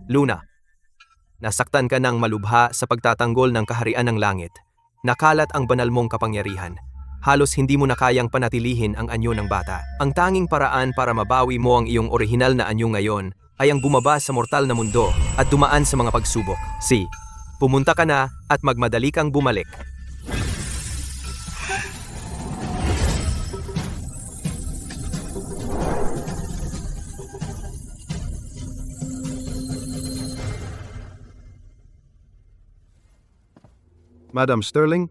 Luna, nasaktan ka ng malubha sa pagtatanggol ng kaharian ng langit. Nakalat ang banal mong kapangyarihan. Halos hindi mo na kayang panatilihin ang anyo ng bata. Ang tanging paraan para mabawi mo ang iyong orihinal na anyo ngayon ay ang bumaba sa mortal na mundo at dumaan sa mga pagsubok. Pumunta ka na at magmadali kang bumalik. Madam Sterling,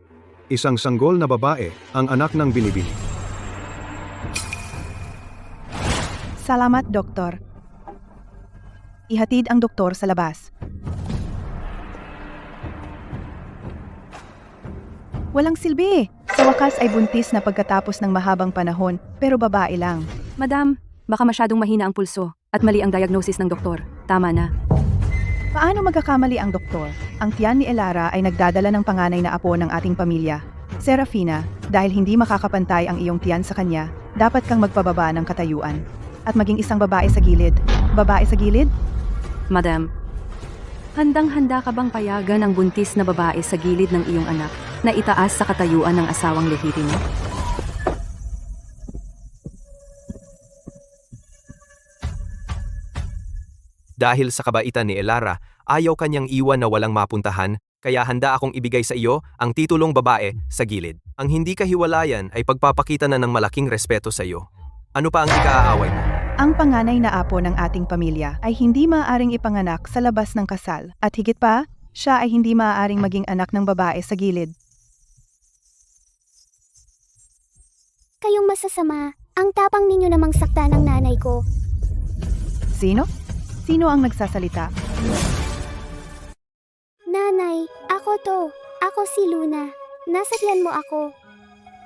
isang sanggol na babae ang anak ng binibini. Salamat, Doktor. Ihatid ang doktor sa labas. Walang silbi. Sa wakas ay buntis na pagkatapos ng mahabang panahon, pero babae lang. Madam, baka masyadong mahina ang pulso at mali ang diagnosis ng doktor. Tama na. Paano magkakamali ang doktor? Ang tiyan ni Elara ay nagdadala ng panganay na apo ng ating pamilya. Serafina, dahil hindi makakapantay ang iyong tiyan sa kanya, dapat kang magpababa ng katayuan. At maging isang babae sa gilid. Babae sa gilid? Madam, handang-handa ka bang payagan ang buntis na babae sa gilid ng iyong anak na itaas sa katayuan ng asawang lehitimo? Dahil sa kabaitan ni Elara, ayaw kanyang iwan na walang mapuntahan, kaya handa akong ibigay sa iyo ang titulong babae sa gilid. Ang hindi kahiwalayan ay pagpapakita na ng malaking respeto sa iyo. Ano pa ang ikaaaway mo? Ang panganay na apo ng ating pamilya ay hindi maaaring ipanganak sa labas ng kasal. At higit pa, siya ay hindi maaaring maging anak ng babae sa gilid. Kayong masasama, ang tapang ninyo namang sakta ng nanay ko. Sino? Sino ang nagsasalita? Nanay, ako to. Ako si Luna. Nasa tiyan mo ako.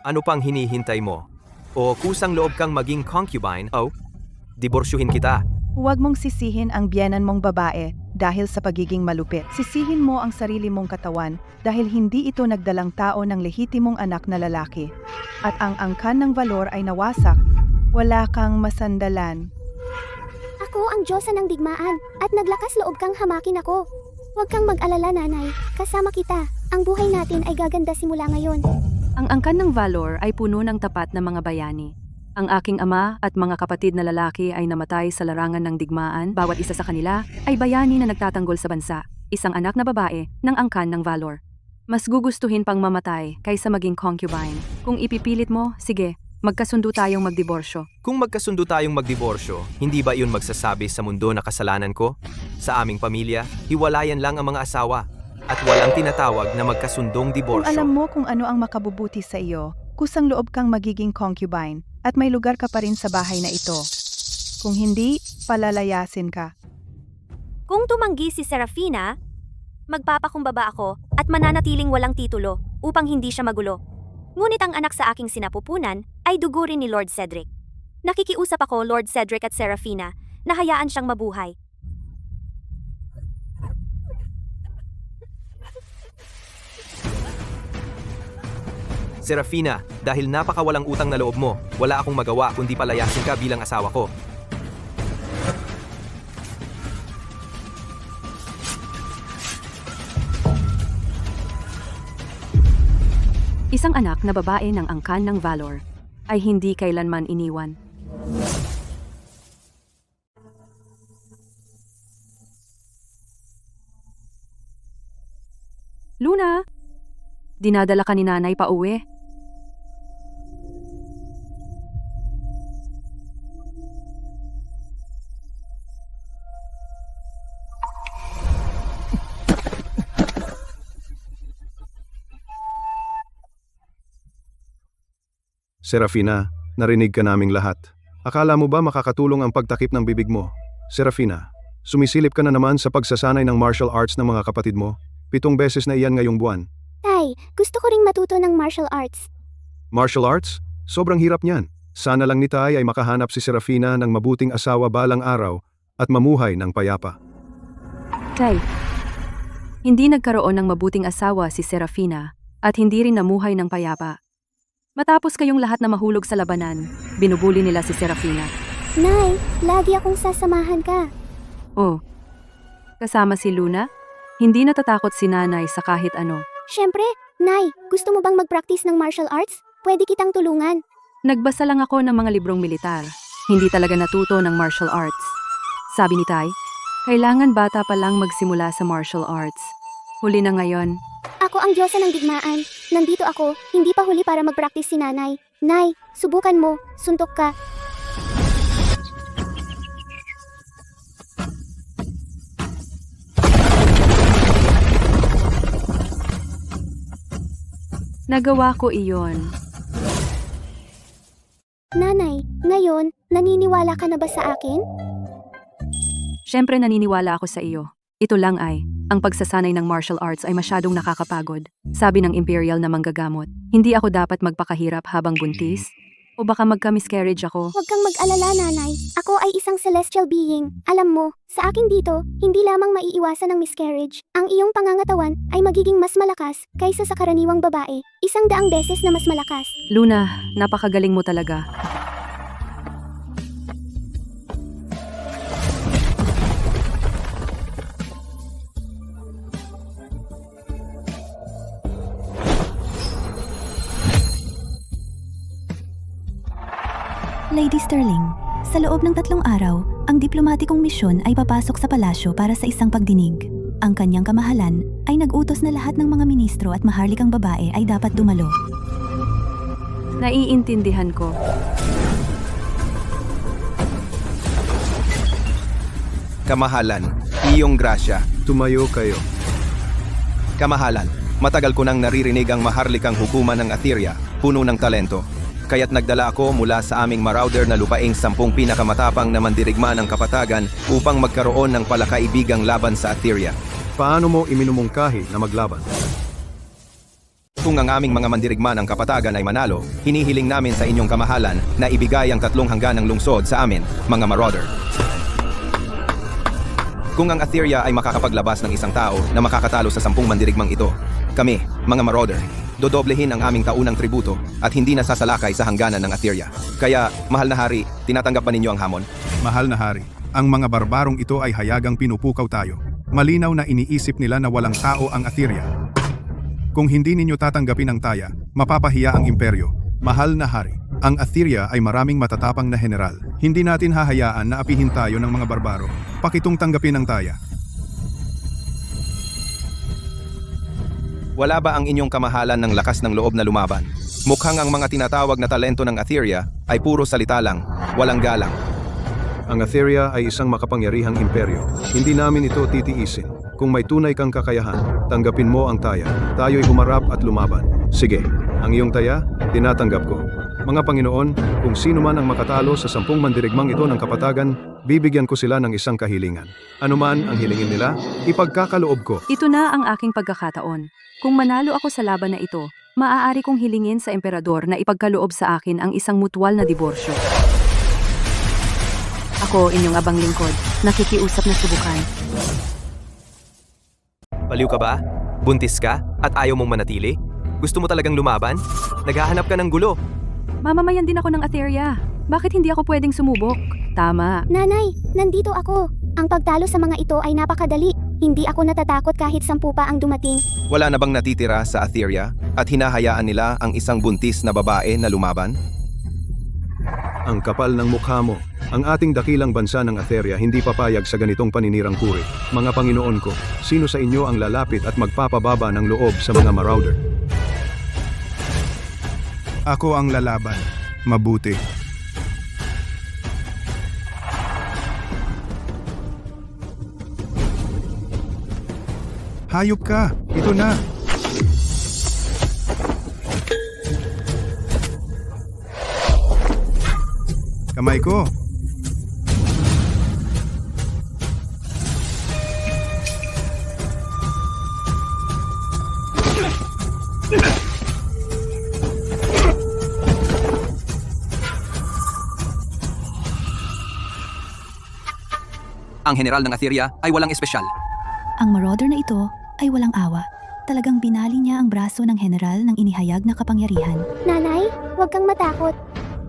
Ano pang hinihintay mo? O kusang loob kang maging concubine o diborsyuhin kita? Huwag mong sisihin ang biyenan mong babae dahil sa pagiging malupit. Sisihin mo ang sarili mong katawan dahil hindi ito nagdalang tao ng lehitimong anak na lalaki. At ang angkan ng valor ay nawasak. Wala kang masandalan. Ako ang Diyosa ng digmaan at naglakas loob kang hamakin ako. Huwag kang mag-alala, nanay. Kasama kita. Ang buhay natin ay gaganda simula ngayon. Ang angkan ng valor ay puno ng tapat na mga bayani. Ang aking ama at mga kapatid na lalaki ay namatay sa larangan ng digmaan. Bawat isa sa kanila ay bayani na nagtatanggol sa bansa. Isang anak na babae ng angkan ng valor. Mas gugustuhin pang mamatay kaysa maging concubine. Kung ipipilit mo, sige, magkasundo tayong magdiborsyo. Kung magkasundo tayong magdiborsyo, hindi ba iyon magsasabi sa mundo na kasalanan ko? Sa aming pamilya, hiwalayan lang ang mga asawa at walang tinatawag na magkasundong Kung diborsyo. alam mo kung ano ang makabubuti sa iyo, kusang loob kang magiging concubine at may lugar ka pa rin sa bahay na ito. Kung hindi, palalayasin ka. Kung tumanggi si Serafina, magpapakumbaba ako at mananatiling walang titulo upang hindi siya magulo. Ngunit ang anak sa aking sinapupunan ay dugo rin ni Lord Cedric. Nakikiusap ako, Lord Cedric at Serafina, na hayaan siyang mabuhay. Serafina, dahil napakawalang utang na loob mo, wala akong magawa kundi palayasin ka bilang asawa ko. Isang anak na babae ng angkan ng valor ay hindi kailanman iniwan. Luna, dinadala ka ni nanay pa uwi. Serafina, narinig ka naming lahat. Akala mo ba makakatulong ang pagtakip ng bibig mo? Serafina, sumisilip ka na naman sa pagsasanay ng martial arts ng mga kapatid mo. 7 beses na iyan ngayong buwan. Tay, gusto ko ring matuto ng martial arts. Martial arts? Sobrang hirap niyan. Sana lang ni Tay ay makahanap si Serafina ng mabuting asawa balang araw at mamuhay ng payapa. Tay, hindi nagkaroon ng mabuting asawa si Serafina at hindi rin namuhay ng payapa. Matapos kayong lahat na mahulog sa labanan, binubuli nila si Serafina. Nay, lagi akong sasamahan ka. Oh, Kasama si Luna? Hindi natatakot si nanay sa kahit ano. Syempre, Nay, gusto mo bang mag-practice ng martial arts? Pwede kitang tulungan. Nagbasa lang ako ng mga librong militar. Hindi talaga natuto ng martial arts. Sabi ni Tay, kailangan bata pa lang magsimula sa martial arts. Huli na ngayon. Ako ang Diyosa ng digmaan. Nandito ako, hindi pa huli para mag-practice si Nanay. Nay, subukan mo, suntok ka. Nagawa ko iyon. Nanay, ngayon, naniniwala ka na ba sa akin? Siyempre naniniwala ako sa iyo. Ito lang ay, ang pagsasanay ng martial arts ay masyadong nakakapagod. Sabi ng Imperial na manggagamot, hindi ako dapat magpakahirap habang buntis? O baka magka-miscarriage ako? Huwag kang mag-alala, Nanay. Ako ay isang celestial being. Alam mo, sa akin dito, hindi lamang maiiwasan ng miscarriage. Ang iyong pangangatawan ay magiging mas malakas kaysa sa karaniwang babae. 100 beses na mas malakas. Luna, napakagaling mo talaga. Lady Sterling, sa loob ng 3 araw, ang diplomatikong misyon ay papasok sa palasyo para sa isang pagdinig. Ang kanyang kamahalan ay nag-utos na lahat ng mga ministro at maharlikang babae ay dapat dumalo. Naiintindihan ko. Kamahalan, iyong grasya. Tumayo kayo. Kamahalan, matagal ko nang naririnig ang maharlikang hukuman ng Atheria, puno ng talento. Kaya't nagdala ako mula sa aming marauder na lupaing 10 pinakamatapang na mandirigma ng kapatagan upang magkaroon ng palakaibigang laban sa Atheria. Paano mo iminumungkahi na maglaban? Kung ang aming mga mandirigma ng kapatagan ay manalo, hinihiling namin sa inyong kamahalan na ibigay ang 3 hangganang lungsod sa amin, mga marauder. Kung ang Atheria ay makakapaglabas ng isang tao na makakatalo sa 10 mandirigmang ito, kami, mga marauder, dodoblehin ang aming taunang tributo at hindi nasasalakay sa hangganan ng Atheria. Kaya, mahal na hari, tinatanggap ba ninyo ang hamon? Mahal na hari, ang mga barbarong ito ay hayagang pinupukaw tayo. Malinaw na iniisip nila na walang tao ang Atheria. Kung hindi ninyo tatanggapin ang taya, mapapahiya ang imperyo. Mahal na hari, ang Atheria ay maraming matatapang na general. Hindi natin hahayaan na apihin tayo ng mga barbaro. Pakitong tanggapin ang taya. Wala ba ang inyong kamahalan ng lakas ng loob na lumaban? Mukhang ang mga tinatawag na talento ng Atheria ay puro salita lang, walang galang. Ang Atheria ay isang makapangyarihang imperyo. Hindi namin ito titiisin. Kung may tunay kang kakayahan, tanggapin mo ang taya. Tayo'y humarap at lumaban. Sige, ang iyong taya, tinatanggap ko. Mga Panginoon, kung sino man ang makatalo sa 10 mandirigmang ito ng kapatagan, bibigyan ko sila ng isang kahilingan. Ano man ang hilingin nila, ipagkakaloob ko. Ito na ang aking pagkakataon. Kung manalo ako sa laban na ito, maaari kong hilingin sa emperador na ipagkaloob sa akin ang isang mutual na diborsyo. Ako, inyong abang lingkod, nakikiusap na subukan. Baliw ka ba? Buntis ka? At ayaw mong manatili? Gusto mo talagang lumaban? Naghahanap ka ng gulo. Mamamayan din ako ng Atheria. Bakit hindi ako pwedeng sumubok? Tama. Nanay, nandito ako. Ang pagtalo sa mga ito ay napakadali. Hindi ako natatakot kahit 10 pa ang dumating. Wala na bang natitira sa Atheria at hinahayaan nila ang isang buntis na babae na lumaban? Ang kapal ng mukha mo. Ang ating dakilang bansa ng Atheria hindi papayag sa ganitong paninirang puri. Mga Panginoon ko, sino sa inyo ang lalapit at magpapababa ng loob sa mga marauder? Ako ang lalaban. Mabuti. Hayop ka! Ito na! Kamay ko! Ang general ng Atheria ay walang espesyal. Ang marauder na ito ay walang awa. Talagang binali niya ang braso ng general ng inihayag na kapangyarihan. Nanay, huwag kang matakot.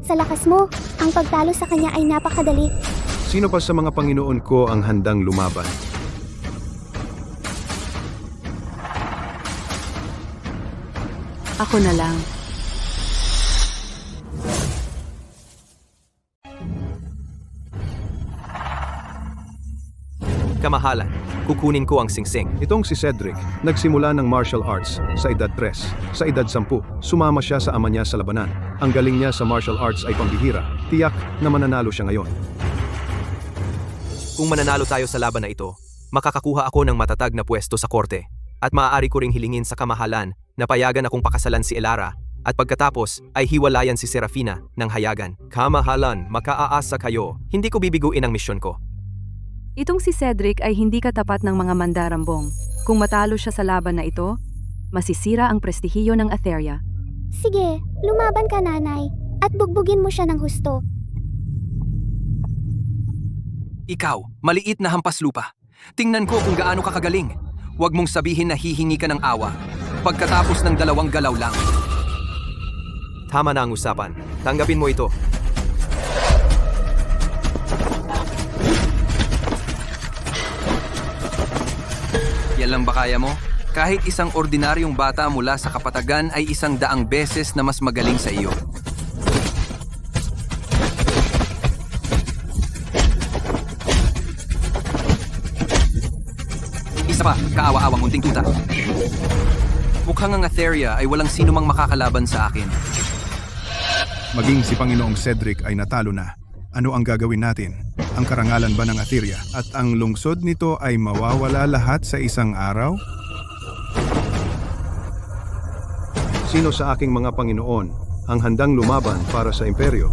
Sa lakas mo, ang pagtalo sa kanya ay napakadali. Sino pa sa mga Panginoon ko ang handang lumaban? Ako na lang. Kamahalan, kukunin ko ang singsing. Itong si Cedric, nagsimula ng martial arts sa edad 3. Sa edad 10, sumama siya sa ama niya sa labanan. Ang galing niya sa martial arts ay pambihira. Tiyak na mananalo siya ngayon. Kung mananalo tayo sa laban na ito, makakakuha ako ng matatag na pwesto sa korte. At maaari ko ring hilingin sa kamahalan na payagan akong pakasalan si Elara. At pagkatapos ay hiwalayan si Serafina ng hayagan. Kamahalan, makaaasa kayo. Hindi ko bibiguin ang misyon ko. Itong si Cedric ay hindi katapat ng mga mandarambong. Kung matalo siya sa laban na ito, masisira ang prestihiyo ng Atheria. Sige, lumaban ka nanay. At bugbugin mo siya ng husto. Ikaw, maliit na hampas lupa. Tingnan ko kung gaano ka kagaling. Huwag mong sabihin na hihingi ka ng awa. Pagkatapos ng 2 galaw lang. Tama na ang usapan. Tanggapin mo ito. Yan lang ba kaya mo? Kahit isang ordinaryong bata mula sa kapatagan ay 100 beses na mas magaling sa iyo. Isa pa, kaawa-awang munting tuta. Mukhang ang Atheria ay walang sino mang makakalaban sa akin. Maging si Panginoong Cedric ay natalo na. Ano ang gagawin natin? Ang karangalan ba ng Atheria at ang lungsod nito ay mawawala lahat sa isang araw? Sino sa aking mga Panginoon ang handang lumaban para sa imperyo?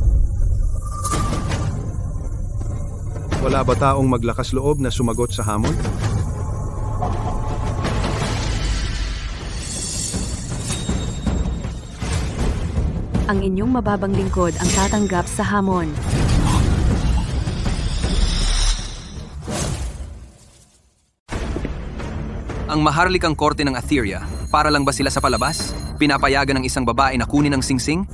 Wala ba taong maglakas loob na sumagot sa hamon? Ang inyong mababang lingkod ang tatanggap sa hamon. Ang maharlikang korte ng Atheria, para lang ba sila sa palabas? Pinapayagan ng isang babae na kunin ang singsing?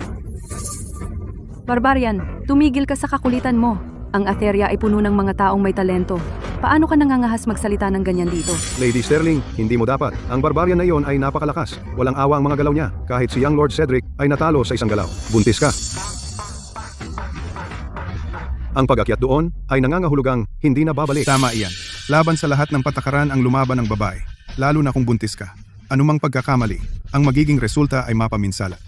Barbarian, tumigil ka sa kakulitan mo. Ang Atheria ay puno ng mga taong may talento. Paano ka nangangahas magsalita ng ganyan dito? Lady Sterling, hindi mo dapat. Ang barbarian na iyon ay napakalakas. Walang awa ang mga galaw niya. Kahit si young Lord Cedric ay natalo sa isang galaw. Buntis ka. Ang pag-akyat doon ay nangangahulugang hindi na babalik. Tama iyan. Laban sa lahat ng patakaran ang lumaban ng babae, lalo na kung buntis ka. Anumang pagkakamali, ang magiging resulta ay mapaminsala.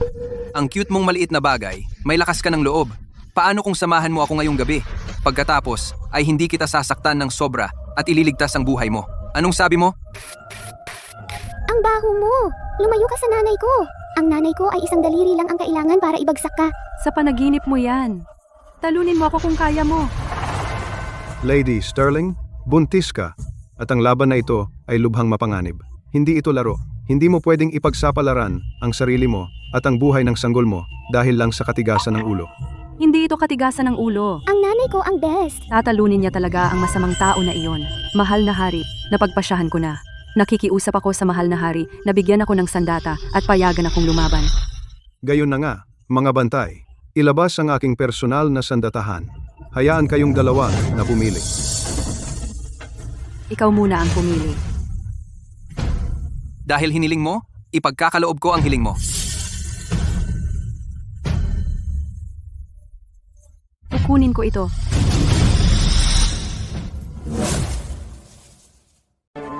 Ang cute mong maliit na bagay, may lakas ka ng loob. Paano kung samahan mo ako ngayong gabi? Pagkatapos, ay hindi kita sasaktan ng sobra at ililigtas ang buhay mo. Anong sabi mo? Ang baho mo! Lumayo ka sa nanay ko! Ang nanay ko ay isang daliri lang ang kailangan para ibagsak ka. Sa panaginip mo yan. Talunin mo ako kung kaya mo. Lady Sterling, buntis ka. At ang laban na ito ay lubhang mapanganib. Hindi ito laro. Hindi mo pwedeng ipagsapalaran ang sarili mo at ang buhay ng sanggol mo dahil lang sa katigasan ng ulo. Hindi ito katigasan ng ulo. Ang nanay ko ang best. Tatalunin niya talaga ang masamang tao na iyon. Mahal na hari, napagpasyahan ko na. Nakikiusap ako sa mahal na hari na bigyan ako ng sandata at payagan akong lumaban. Gayon na nga, mga bantay, ilabas ang aking personal na sandatahan. Hayaan kayong dalawa na pumili. Ikaw muna ang pumili. Dahil hiniling mo, ipagkakaloob ko ang hiling mo. Kukunin ko ito.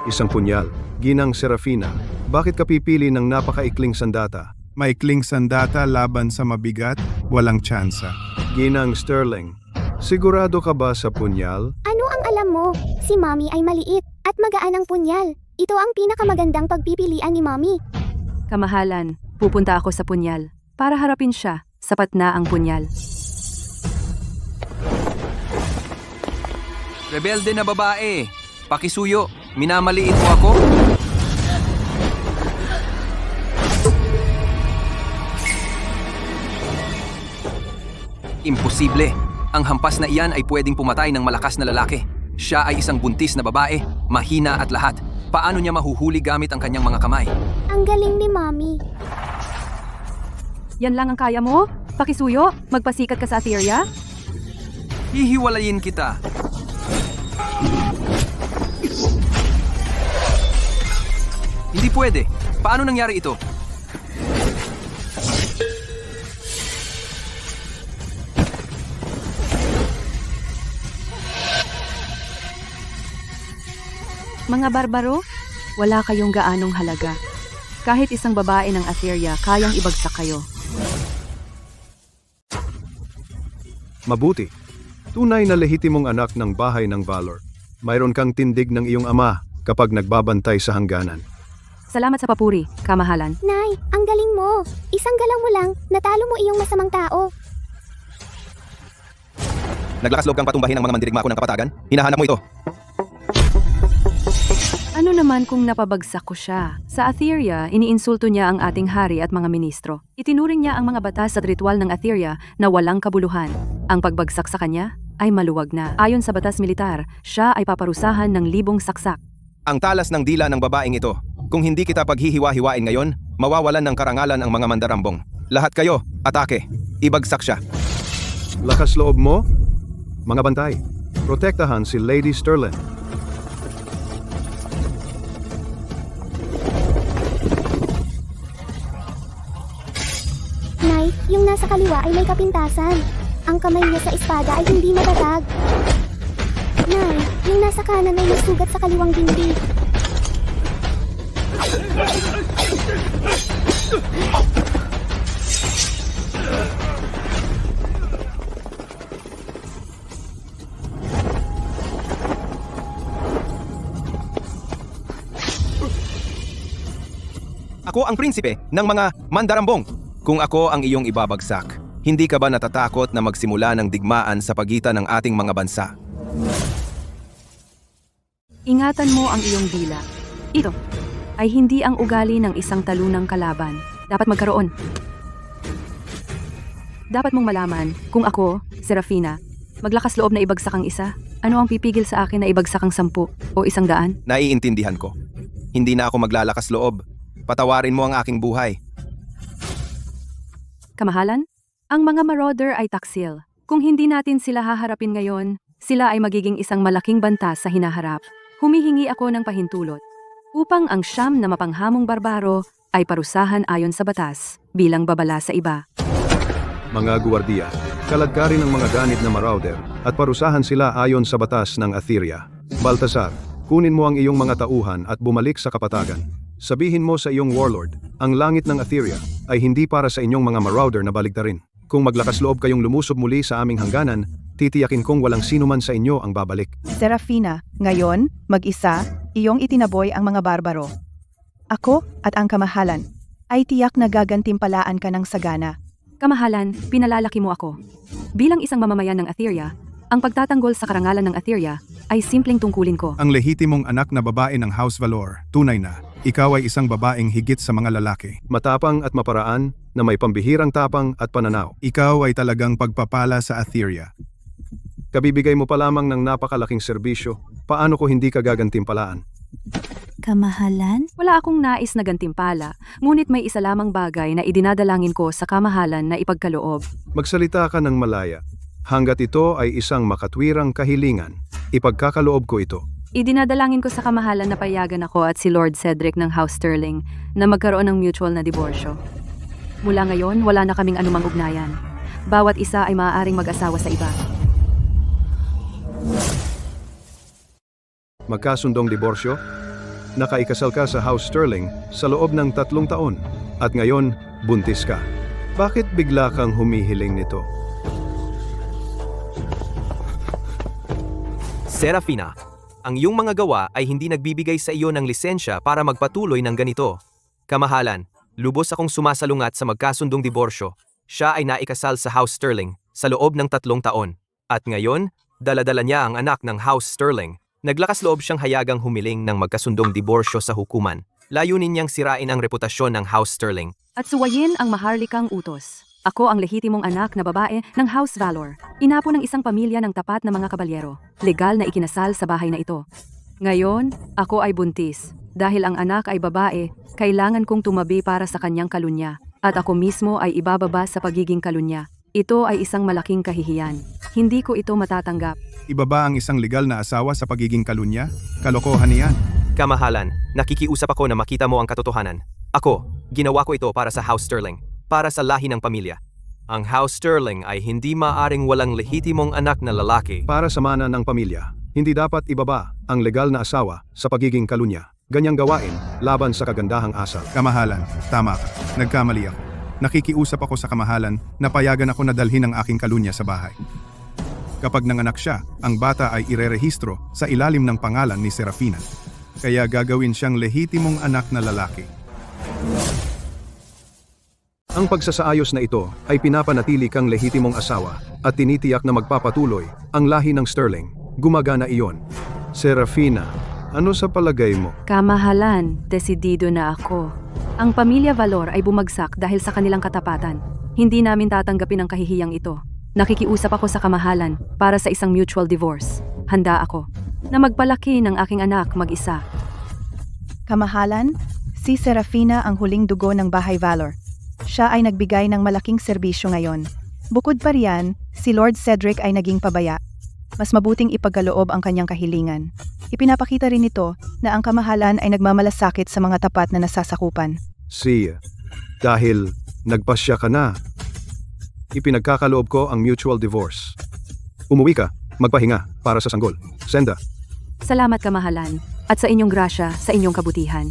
Isang punyal. Ginang Serafina, bakit ka pipili ng napakaikling sandata? Maikling sandata laban sa mabigat, walang tsansa. Ginang Sterling, sigurado ka ba sa punyal? Ano ang alam mo? Si Mommy ay maliit at magaan ang punyal. Ito ang pinakamagandang pagpipilian ni Mommy. Kamahalan, pupunta ako sa punyal. Para harapin siya, sapat na ang punyal. Rebelde na babae, pakisuyo, minamaliit mo ako? Imposible. Ang hampas na iyan ay pwedeng pumatay ng malakas na lalaki. Siya ay isang buntis na babae, mahina at lahat. Paano niya mahuhuli gamit ang kanyang mga kamay? Ang galing ni Mommy. Yan lang ang kaya mo? Pakisuyo? Magpasikat ka sa Atheria? Hihiwalayin kita. Hindi pwede. Paano nangyari ito? Mga barbaro, wala kayong gaanong halaga. Kahit isang babae ng Atheria, kayang ibagsak kayo. Mabuti. Tunay na lehitimong anak ng bahay ng Valor. Mayroon kang tindig ng iyong ama kapag nagbabantay sa hangganan. Salamat sa papuri, kamahalan. Nay, ang galing mo. Isang galaw mo lang, natalo mo iyong masamang tao. Naglakas loob kang patumbahin ang mga mandirigma ko ng kapatagan? Hinahanap mo ito. Ano naman kung napabagsak ko siya? Sa Atheria, iniinsulto niya ang ating hari at mga ministro. Itinuring niya ang mga batas at ritual ng Atheria na walang kabuluhan. Ang pagbagsak sa kanya ay maluwag na. Ayon sa batas militar, siya ay paparusahan ng 1,000 saksak. Ang talas ng dila ng babaeng ito. Kung hindi kita paghihiwa-hiwain ngayon, mawawalan ng karangalan ang mga mandarambong. Lahat kayo, atake. Ibagsak siya. Lakas loob mo? Mga bantay, protektahan si Lady Sterling. Nay, yung nasa kaliwa ay may kapintasan. Ang kamay niya sa espada ay hindi matatag. Nay, yung nasa kanan ay may sugat sa kaliwang dingding. Ako ang prinsipe ng mga mandarambong. Kung ako ang iyong ibabagsak, hindi ka ba natatakot na magsimula ng digmaan sa pagitan ng ating mga bansa? Ingatan mo ang iyong dila. Ito ay hindi ang ugali ng isang talunang kalaban. Dapat magkaroon. Dapat mong malaman kung ako, Serafina, maglakas loob na ibagsak ang isa, ano ang pipigil sa akin na ibagsak ang 10 o 100? Naiintindihan ko. Hindi na ako maglalakas loob. Patawarin mo ang aking buhay. Kamahalan? Ang mga marauder ay taksil. Kung hindi natin sila haharapin ngayon, sila ay magiging isang malaking banta sa hinaharap. Humihingi ako ng pahintulot upang ang 9 na mapanghamong barbaro ay parusahan ayon sa batas bilang babala sa iba. Mga guwardiya, kalagkarin ng mga ganid na marauder at parusahan sila ayon sa batas ng Atheria. Baltasar, kunin mo ang iyong mga tauhan at bumalik sa kapatagan. Sabihin mo sa iyong warlord, ang langit ng Atheria ay hindi para sa inyong mga marauder na baligtarin. Kung maglakas loob kayong lumusob muli sa aming hangganan, titiyakin kong walang sino man sa inyo ang babalik. Serafina, ngayon, mag-isa, iyong itinaboy ang mga barbaro. Ako at ang kamahalan ay tiyak na gagantimpalaan ka ng sagana. Kamahalan, pinalalaki mo ako. Bilang isang mamamayan ng Atheria, ang pagtatanggol sa karangalan ng Atheria ay simpleng tungkulin ko. Ang lehitimong anak na babae ng House Valor, tunay na, ikaw ay isang babaeng higit sa mga lalaki. Matapang at maparaan na may pambihirang tapang at pananaw. Ikaw ay talagang pagpapala sa Atheria. Kabibigay mo pa lamang ng napakalaking serbisyo, paano ko hindi ka gagantimpalaan? Kamahalan? Wala akong nais na gantimpala, ngunit may isa lamang bagay na idinadalangin ko sa kamahalan na ipagkaloob. Magsalita ka ng malaya. Hanggat ito ay isang makatwirang kahilingan, ipagkakaloob ko ito. Idinadalangin ko sa kamahalan na payagan ako at si Lord Cedric ng House Sterling na magkaroon ng mutual na diborsyo. Mula ngayon, wala na kaming anumang ugnayan. Bawat isa ay maaaring mag-asawa sa iba. Magkasundong diborsyo? Nakaikasal ka sa House Sterling sa loob ng 3 taon at ngayon buntis ka. Bakit bigla kang humihiling nito? Serafina, ang iyong mga gawa ay hindi nagbibigay sa iyo ng lisensya para magpatuloy ng ganito. Kamahalan, lubos akong sumasalungat sa magkasundong diborsyo. Siya ay naikasal sa House Sterling sa loob ng 3 taon. At ngayon, daladala niya ang anak ng House Sterling. Naglakas loob siyang hayagang humiling ng magkasundong diborsyo sa hukuman. Layunin niyang sirain ang reputasyon ng House Sterling. At suwayin ang maharlikang utos. Ako ang lehitimong anak na babae ng House Valor. Inapo ng isang pamilya ng tapat na mga kabalyero. Legal na ikinasal sa bahay na ito. Ngayon, ako ay buntis. Dahil ang anak ay babae, kailangan kong tumabi para sa kanyang kalunya. At ako mismo ay ibababa sa pagiging kalunya. Ito ay isang malaking kahihiyan. Hindi ko ito matatanggap. Iba ba ang isang legal na asawa sa pagiging kalunya? Kalokohan niyan. Kamahalan, nakikiusap ako na makita mo ang katotohanan. Ako, ginawa ko ito para sa House Sterling, para sa lahi ng pamilya. Ang House Sterling ay hindi maaring walang lehitimong anak na lalaki. Para sa mana ng pamilya, Hindi dapat ibaba ang legal na asawa sa pagiging kalunya. Ganyang gawain laban sa kagandahang asal. Kamahalan, tama ka. Nagkamali ako. Nakikiusap ako sa kamahalan na payagan ako na dalhin ang aking kalunya sa bahay. Kapag nanganak siya, ang bata ay irerehistro sa ilalim ng pangalan ni Serafina. Kaya gagawin siyang lehitimong anak na lalaki. Ang pagsasaayos na ito ay pinapanatili kang lehitimong asawa at tinitiyak na magpapatuloy ang lahi ng Sterling. Gumagana iyon. Serafina, ano sa palagay mo? Kamahalan, desidido na ako. Ang pamilya Valor ay bumagsak dahil sa kanilang katapatan. Hindi namin tatanggapin ang kahihiyang ito. Nakikiusap ako sa kamahalan para sa isang mutual divorce. Handa ako na magpalaki ng aking anak mag-isa. Kamahalan, si Serafina ang huling dugo ng Bahay Valor. Siya ay nagbigay ng malaking serbisyo ngayon. Bukod pa riyan, si Lord Cedric ay naging pabaya. Mas mabuting ipagkaloob ang kanyang kahilingan. Ipinapakita rin ito na ang kamahalan ay nagmamalasakit sa mga tapat na nasasakupan. Dahil nagpasya ka na, ipinagkakaloob ko ang mutual divorce. Umuwi ka, magpahinga para sa sanggol. Senda. Salamat kamahalan at sa inyong grasya, sa inyong kabutihan.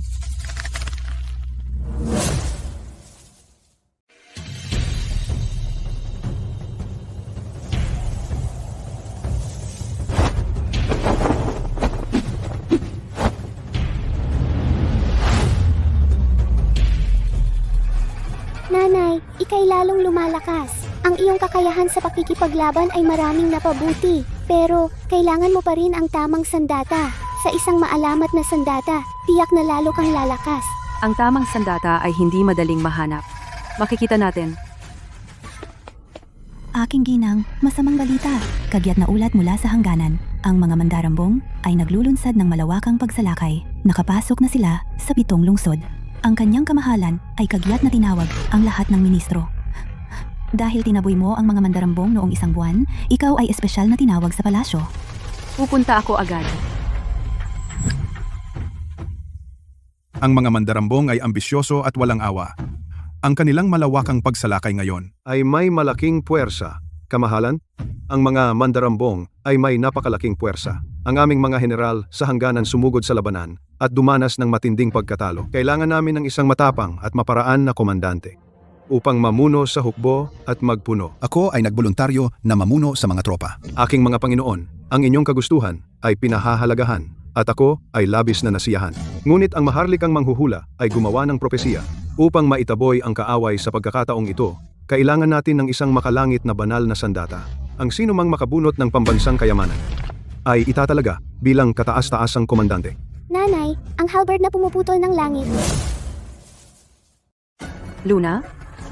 Nanay, ikay lalong lumalakas. Ang iyong kakayahan sa pakikipaglaban ay maraming napabuti. Pero, kailangan mo pa rin ang tamang sandata. Sa isang maalamat na sandata, tiyak na lalo kang lalakas. Ang tamang sandata ay hindi madaling mahanap. Makikita natin. Aking ginang, masamang balita. Kagyat na ulat mula sa hangganan. Ang mga mandarambong ay naglulunsad ng malawakang pagsalakay. Nakapasok na sila sa 7 lungsod. Ang kanyang kamahalan ay kagyat na tinawag ang lahat ng ministro. Dahil tinaboy mo ang mga mandarambong noong 1 buwan, ikaw ay espesyal na tinawag sa palasyo. Pupunta ako agad. Ang mga mandarambong ay ambisyoso at walang awa. Ang kanilang malawakang pagsalakay ngayon Ay may malaking puwersa. Kamahalan, ang mga mandarambong ay may napakalaking puwersa. Ang aming mga general sa hangganan sumugod sa labanan at dumanas ng matinding pagkatalo. Kailangan namin ng isang matapang at maparaan na komandante upang mamuno sa hukbo at magpuno. Ako ay nagboluntaryo na mamuno sa mga tropa. Aking mga Panginoon, ang inyong kagustuhan ay pinahahalagahan at ako ay labis na nasiyahan. Ngunit ang maharlikang manghuhula ay gumawa ng propesiya. Upang maitaboy ang kaaway sa pagkakataong ito, kailangan natin ng isang makalangit na banal na sandata. Ang sino mang makabunot ng pambansang kayamanan ay itatalaga bilang kataas-taasang komandante. Nanay, ang halberd na pumuputol ng langit. Luna,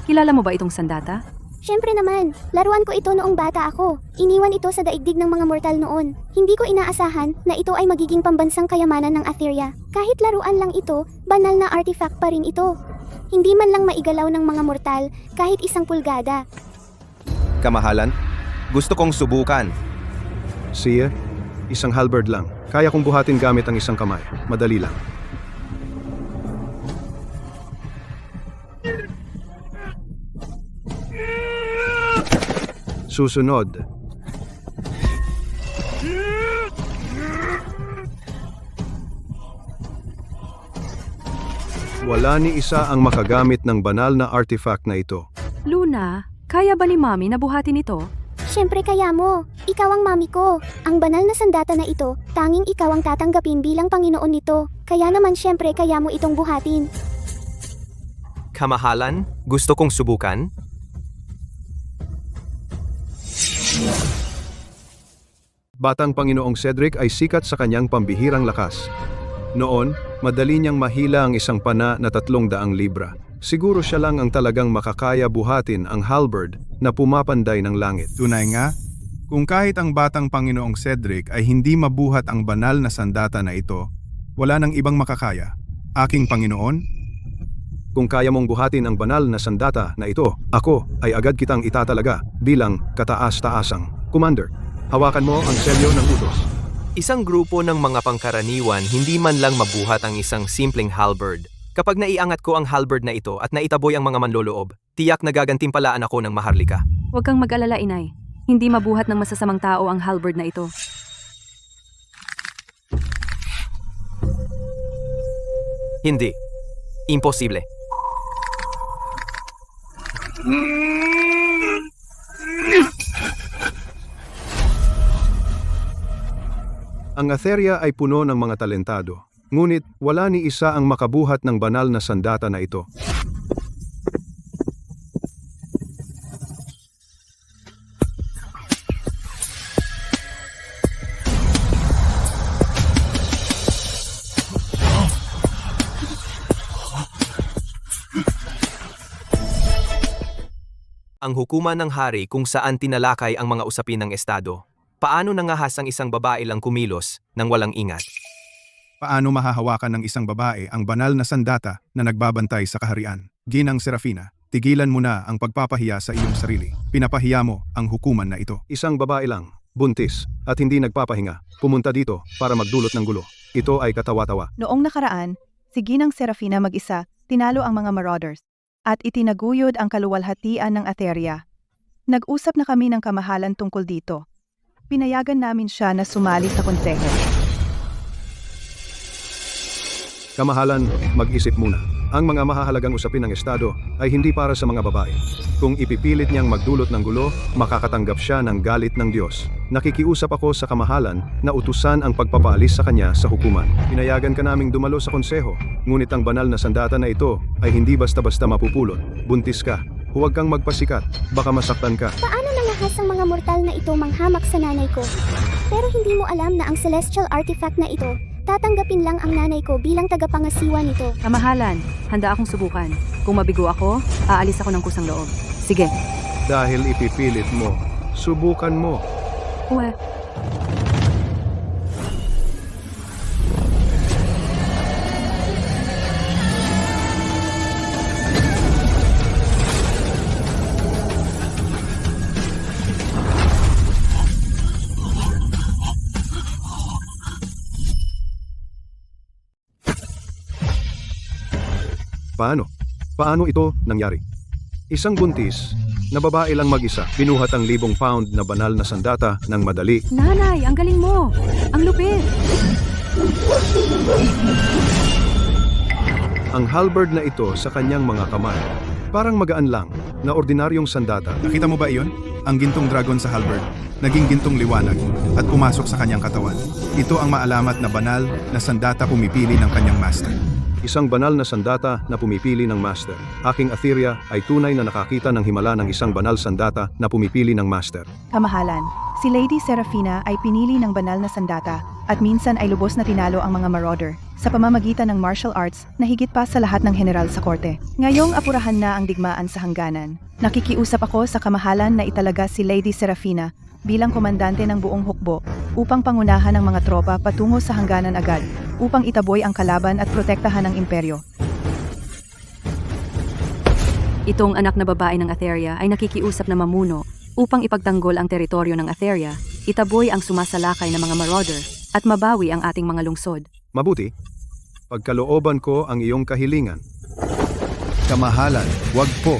kilala mo ba itong sandata? Siyempre naman, laruan ko ito noong bata ako. Iniwan ito sa daigdig ng mga mortal noon. Hindi ko inaasahan na ito ay magiging pambansang kayamanan ng Atheria. Kahit laruan lang ito, banal na artifact pa rin ito. Hindi man lang maigalaw ng mga mortal kahit 1 pulgada. Kamahalan, gusto kong subukan. Isang halberd lang. Kaya kong buhatin gamit ang isang kamay. Madali lang. Susunod. Wala ni isa ang makagamit ng banal na artifact na ito. Luna, kaya ba ni Mami na buhatin ito? Siyempre kaya mo. Ikaw ang mami ko. Ang banal na sandata na ito, tanging ikaw ang tatanggapin bilang Panginoon nito. Kaya naman siyempre kaya mo itong buhatin. Kamahalan, gusto kong subukan. Batang Panginoong Cedric ay sikat sa kanyang pambihirang lakas. Noon, madali niyang mahila ang isang pana na 300 libra. Siguro siya lang ang talagang makakaya buhatin ang halberd na pumapanday ng langit. Tunay nga, kung kahit ang batang Panginoong Cedric ay hindi mabuhat ang banal na sandata na ito, wala nang ibang makakaya. Aking Panginoon, Kung kaya mong buhatin ang banal na sandata na ito, ako ay agad kitang itatalaga bilang kataas-taasang commander. Hawakan mo ang selyo ng utos. Isang grupo ng mga pangkaraniwan hindi man lang mabuhat ang isang simpleng halberd. Kapag naiangat ko ang halberd na ito at naitaboy ang mga manloloob, tiyak na gagantimpalaan ako ng maharlika. Huwag kang mag-alala, inay. Hindi mabuhat ng masasamang tao ang halberd na ito. Hindi. Imposible. Ang Atheria ay puno ng mga talentado, ngunit wala ni isa ang makabuhat ng banal na sandata na ito. Ang hukuman ng hari kung saan tinalakay ang mga usapin ng Estado. Paano nangahas ang isang babae lang kumilos nang walang ingat? Paano mahahawakan ng isang babae ang banal na sandata na nagbabantay sa kaharian? Ginang Serafina, tigilan mo na ang pagpapahiya sa iyong sarili. Pinapahiya mo ang hukuman na ito. Isang babae lang, buntis, at hindi nagpapahinga, pumunta dito para magdulot ng gulo. Ito ay katawa-tawa. Noong nakaraan, si Ginang Serafina mag-isa, tinalo ang mga marauders, at itinaguyod ang kaluwalhatian ng Atheria. Nag-usap na kami ng kamahalan tungkol dito. Pinayagan namin siya na sumali sa konseho. Kamahalan, mag-isip muna. Ang mga mahahalagang usapin ng Estado ay hindi para sa mga babae. Kung ipipilit niyang magdulot ng gulo, makakatanggap siya ng galit ng Diyos. Nakikiusap ako sa kamahalan na utusan ang pagpapaalis sa kanya sa hukuman. Pinayagan ka naming dumalo sa konseho, ngunit ang banal na sandata na ito ay hindi basta-basta mapupulot. Buntis ka. Huwag kang magpasikat, baka masaktan ka. Paano nangahas ang mga mortal na ito manghamak sa nanay ko? Pero hindi mo alam na ang celestial artifact na ito, tatanggapin lang ang nanay ko bilang tagapangasiwa nito. Kamahalan, handa akong subukan. Kung mabigo ako, aalis ako ng kusang loob. Sige. Dahil ipipilit mo, subukan mo. Uwe. Paano? Paano ito nangyari? Isang buntis na babae lang mag-isa, binuhat ang 1,000 pound na banal na sandata ng madali. Nanay, ang galing mo! Ang lupit! Ang halberd na ito sa kanyang mga kamay. Parang magaan lang na ordinaryong sandata. Nakita mo ba iyon? Ang gintong dragon sa halberd, naging gintong liwanag at pumasok sa kanyang katawan. Ito ang maalamat na banal na sandata pumipili ng kanyang master. Isang banal na sandata na pumipili ng master. Aking Atheria ay tunay na nakakita ng himala ng isang banal sandata na pumipili ng master. Kamahalan, si Lady Serafina ay pinili ng banal na sandata at minsan ay lubos na tinalo ang mga marauder sa pamamagitan ng martial arts na higit pa sa lahat ng general sa korte. Ngayong apurahan na ang digmaan sa hangganan, nakikiusap ako sa kamahalan na italaga si Lady Serafina bilang komandante ng buong hukbo upang pangunahan ang mga tropa patungo sa hangganan agad upang itaboy ang kalaban at protektahan ang imperyo. Itong anak na babae ng Atheria ay nakikiusap na mamuno upang ipagtanggol ang teritoryo ng Atheria, itaboy ang sumasalakay na mga marauder, at mabawi ang ating mga lungsod. Mabuti, pagkalooban ko ang iyong kahilingan. Kamahalan, wag po.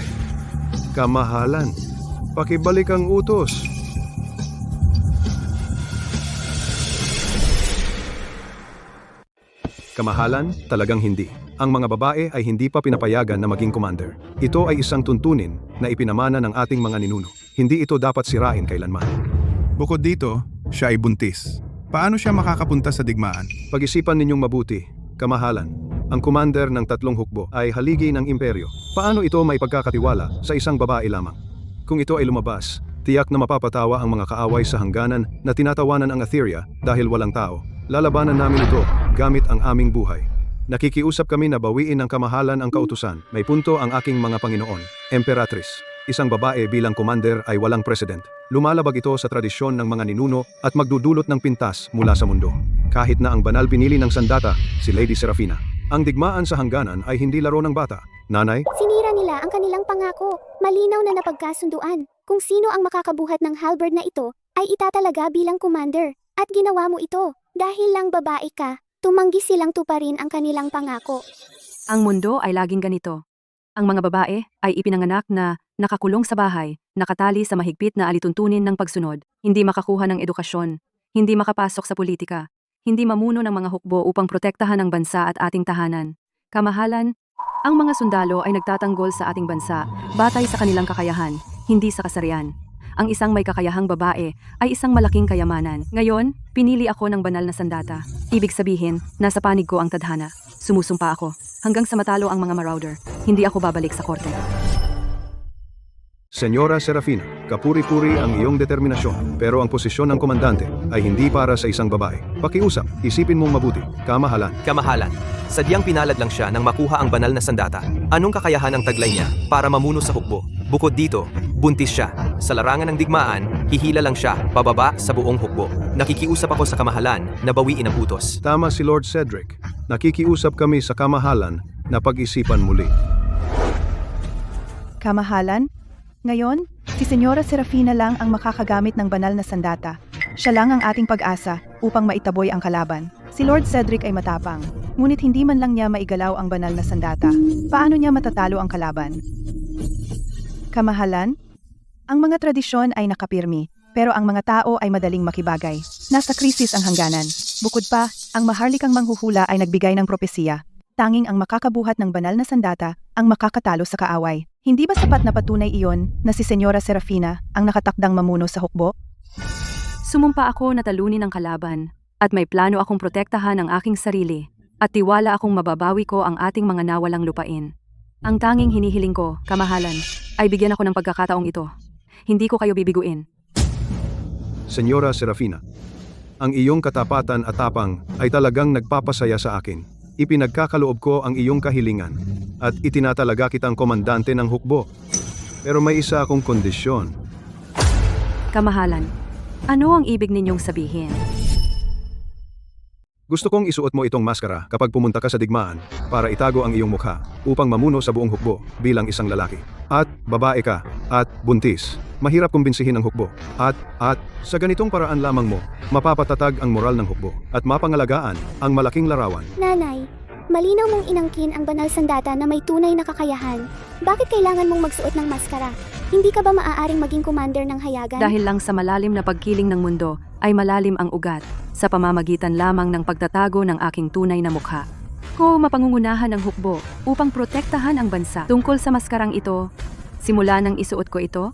Kamahalan, pakibalik ang utos. Kamahalan, talagang hindi. Ang mga babae ay hindi pa pinapayagan na maging commander. Ito ay isang tuntunin na ipinamana ng ating mga ninuno. Hindi ito dapat sirain kailanman. Bukod dito, siya ay buntis. Paano siya makakapunta sa digmaan? Pag-isipan ninyong mabuti, kamahalan. Ang commander ng 3 hukbo ay haligi ng imperyo. Paano ito may pagkakatiwala sa isang babae lamang? Kung ito ay lumabas, tiyak na mapapatawa ang mga kaaway sa hangganan na tinatawanan ang Atheria dahil walang tao. Lalabanan namin ito gamit ang aming buhay. Nakikiusap kami na bawiin ng kamahalan ang kautusan. May punto ang aking mga Panginoon. Emperatrice, isang babae bilang commander ay walang president. Lumalabag ito sa tradisyon ng mga ninuno at magdudulot ng pintas mula sa mundo. Kahit na ang banal pinili ng sandata, si Lady Serafina. Ang digmaan sa hangganan ay hindi laro ng bata. Nanay, Sinira nila ang kanilang pangako. Malinaw na napagkasunduan. Kung sino ang makakabuhat ng halberd na ito, ay itatalaga bilang commander. At ginawa mo ito. Dahil lang babae ka, tumanggi silang tuparin ang kanilang pangako. Ang mundo ay laging ganito. Ang mga babae ay ipinanganak na nakakulong sa bahay, nakatali sa mahigpit na alituntunin ng pagsunod, hindi makakuha ng edukasyon, hindi makapasok sa politika, hindi mamuno ng mga hukbo upang protektahan ang bansa at ating tahanan, Kamahalan, ang mga sundalo ay nagtatanggol sa ating bansa batay sa kanilang kakayahan, hindi sa kasarian. Ang isang may kakayahang babae ay isang malaking kayamanan. Ngayon, pinili ako ng banal na sandata. Ibig sabihin, nasa panig ko ang tadhana. Sumusumpa ako. Hanggang sa matalo ang mga marauder, hindi ako babalik sa korte. Senyora Serafina, kapuri-puri ang iyong determinasyon, pero ang posisyon ng komandante ay hindi para sa isang babae. Pakiusap, isipin mong mabuti, kamahalan. Kamahalan, sadyang pinalad lang siya nang makuha ang banal na sandata. Anong kakayahan ang taglay niya para mamuno sa hukbo? Bukod dito, buntis siya. Sa larangan ng digmaan, hihila lang siya, pababa sa buong hukbo. Nakikiusap ako sa kamahalan na bawiin ang utos. Tama si Lord Cedric. Nakikiusap kami sa kamahalan na pag-isipan muli. Kamahalan? Ngayon, si Senyora Serafina lang ang makakagamit ng banal na sandata. Siya lang ang ating pag-asa upang maitaboy ang kalaban. Si Lord Cedric ay matapang, ngunit hindi man lang niya maigalaw ang banal na sandata. Paano niya matatalo ang kalaban? Kamahalan? Ang mga tradisyon ay nakapirmi, pero ang mga tao ay madaling makibagay. Nasa krisis ang hangganan. Bukod pa, ang maharlikang manghuhula ay nagbigay ng propesiya. Tanging ang makakabuhat ng banal na sandata ang makakatalo sa kaaway. Hindi ba sapat na patunay iyon na si Senyora Serafina ang nakatakdang mamuno sa hukbo? Sumumpa ako na talunin ang kalaban at may plano akong protektahan ang aking sarili at tiwala akong mababawi ko ang ating mga nawalang lupain. Ang tanging hinihiling ko, kamahalan, ay bigyan ako ng pagkakataong ito. Hindi ko kayo bibiguin. Senyora Serafina, ang iyong katapatan at tapang ay talagang nagpapasaya sa akin. Ipinagkakaloob ko ang iyong kahilingan at itinatalaga kitang komandante ng hukbo. Pero may isa akong kondisyon. Kamahalan, ano ang ibig ninyong sabihin? Gusto kong isuot mo itong maskara kapag pumunta ka sa digmaan para itago ang iyong mukha upang mamuno sa buong hukbo bilang isang lalaki. At babae ka at buntis. Mahirap kumbinsihin ang hukbo. At sa ganitong paraan lamang mo, mapapatatag ang moral ng hukbo at mapangalagaan ang malaking larawan. Nanay, malinaw mong inangkin ang banal sandata na may tunay na kakayahan. Bakit kailangan mong magsuot ng maskara? Hindi ka ba maaaring maging commander ng hayagan? Dahil lang sa malalim na pagkiling ng mundo ay malalim ang ugat sa pamamagitan lamang ng pagtatago ng aking tunay na mukha. Ko mapangungunahan ng hukbo upang protektahan ang bansa. Tungkol sa maskarang ito, simula nang isuot ko ito,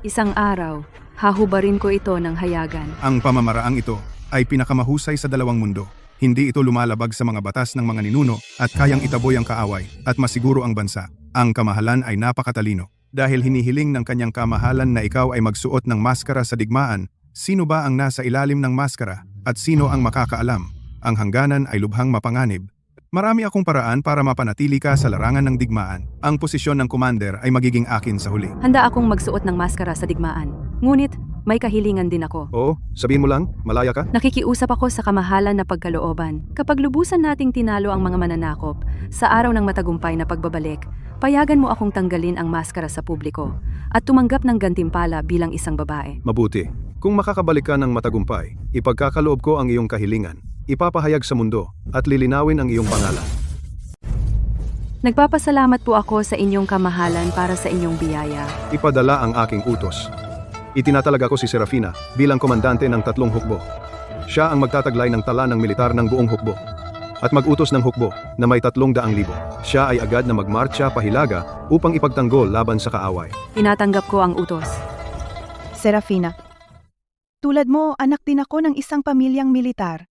isang araw, hahubarin ko ito ng hayagan. Ang pamamaraang ito ay pinakamahusay sa dalawang mundo. Hindi ito lumalabag sa mga batas ng mga ninuno at kayang itaboy ang kaaway at masiguro ang bansa. Ang kamahalan ay napakatalino. Dahil hinihiling ng kanyang kamahalan na ikaw ay magsuot ng maskara sa digmaan, sino ba ang nasa ilalim ng maskara at sino ang makakaalam? Ang hangganan ay lubhang mapanganib. Marami akong paraan para mapanatili ka sa larangan ng digmaan. Ang posisyon ng commander ay magiging akin sa huli. Handa akong magsuot ng maskara sa digmaan. Ngunit, may kahilingan din ako. Oo, sabihin mo lang, malaya ka? Nakikiusap ako sa kamahalan na pagkalooban. Kapag lubusan nating tinalo ang mga mananakop, sa araw ng matagumpay na pagbabalik, payagan mo akong tanggalin ang maskara sa publiko at tumanggap ng gantimpala bilang isang babae. Mabuti. Kung makakabalik ka ng matagumpay, ipagkakaloob ko ang iyong kahilingan. Ipapahayag sa mundo at lilinawin ang iyong pangalan. Nagpapasalamat po ako sa inyong kamahalan para sa inyong biyaya. Ipadala ang aking utos. Itinatalaga ko si Serafina bilang komandante ng 3 hukbo. Siya ang magtataglay ng tala ng militar ng buong hukbo. At mag-utos ng hukbo na may 300,000. Siya ay agad na magmarcha pahilaga upang ipagtanggol laban sa kaaway. Tinatanggap ko ang utos. Serafina, tulad mo, anak din ako ng isang pamilyang militar.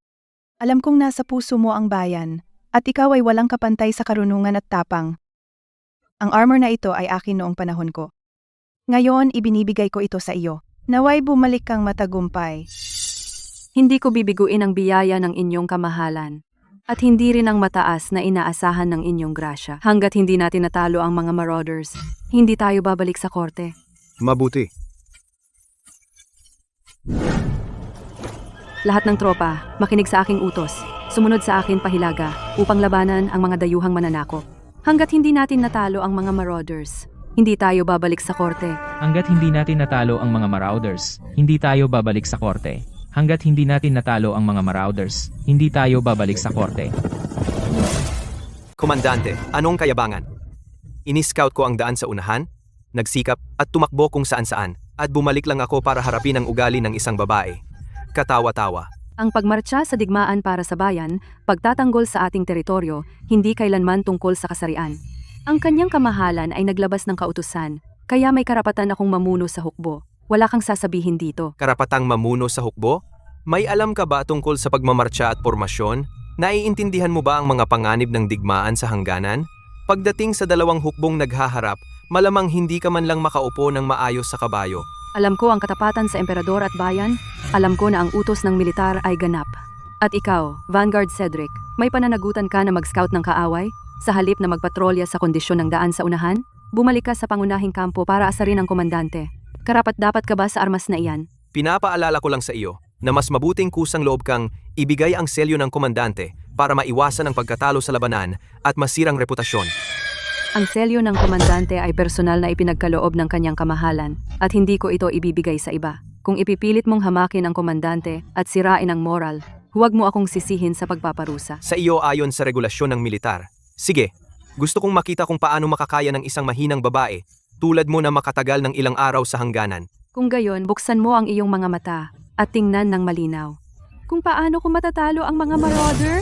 Alam kong nasa puso mo ang bayan, at ikaw ay walang kapantay sa karunungan at tapang. Ang armor na ito ay akin noong panahon ko. Ngayon, ibinibigay ko ito sa iyo. Naway bumalik kang matagumpay. Hindi ko bibiguin ang biyaya ng inyong kamahalan. At hindi rin ang mataas na inaasahan ng inyong grasya. Hanggat hindi natin natalo ang mga marauders, hindi tayo babalik sa korte. Mabuti. Lahat ng tropa, makinig sa aking utos. Sumunod sa akin pahilaga upang labanan ang mga dayuhang mananakop. Hanggat hindi natin natalo ang mga marauders, hindi tayo babalik sa korte. Hanggat hindi natin natalo ang mga marauders, hindi tayo babalik sa korte. Hanggat hindi natin natalo ang mga marauders, hindi tayo babalik sa korte. Komandante, anong kayabangan? Ini-scout ko ang daan sa unahan, nagsikap at tumakbo kung saan-saan, at bumalik lang ako para harapin ang ugali ng isang babae. Katawa-tawa. Ang pagmarcha sa digmaan para sa bayan, pagtatanggol sa ating teritoryo, hindi kailanman tungkol sa kasarian. Ang kanyang kamahalan ay naglabas ng kautusan, kaya may karapatan akong mamuno sa hukbo. Wala kang sasabihin dito. Karapatang mamuno sa hukbo? May alam ka ba tungkol sa pagmamarcha at pormasyon? Naiintindihan mo ba ang mga panganib ng digmaan sa hangganan? Pagdating sa dalawang hukbong naghaharap, malamang hindi ka man lang makaupo ng maayos sa kabayo. Alam ko ang katapatan sa emperador at bayan. Alam ko na ang utos ng militar ay ganap. At ikaw, Vanguard Cedric, may pananagutan ka na mag-scout ng kaaway? Sa halip na magpatrolya sa kondisyon ng daan sa unahan? Bumalik ka sa pangunahing kampo para asarin ang komandante. Karapat-dapat ka ba sa armas na iyan? Pinapaalala ko lang sa iyo na mas mabuting kusang loob kang ibigay ang selyo ng komandante para maiwasan ang pagkatalo sa labanan at masirang reputasyon. Ang selyo ng komandante ay personal na ipinagkaloob ng kanyang kamahalan at hindi ko ito ibibigay sa iba. Kung ipipilit mong hamakin ang komandante at sirain ang moral, huwag mo akong sisihin sa pagpaparusa. Sa iyo ayon sa regulasyon ng militar. Sige, gusto kong makita kung paano makakaya ng isang mahinang babae tulad mo na makatagal ng ilang araw sa hangganan. Kung gayon, buksan mo ang iyong mga mata at tingnan ng malinaw. Kung paano ko matatalo ang mga marauder?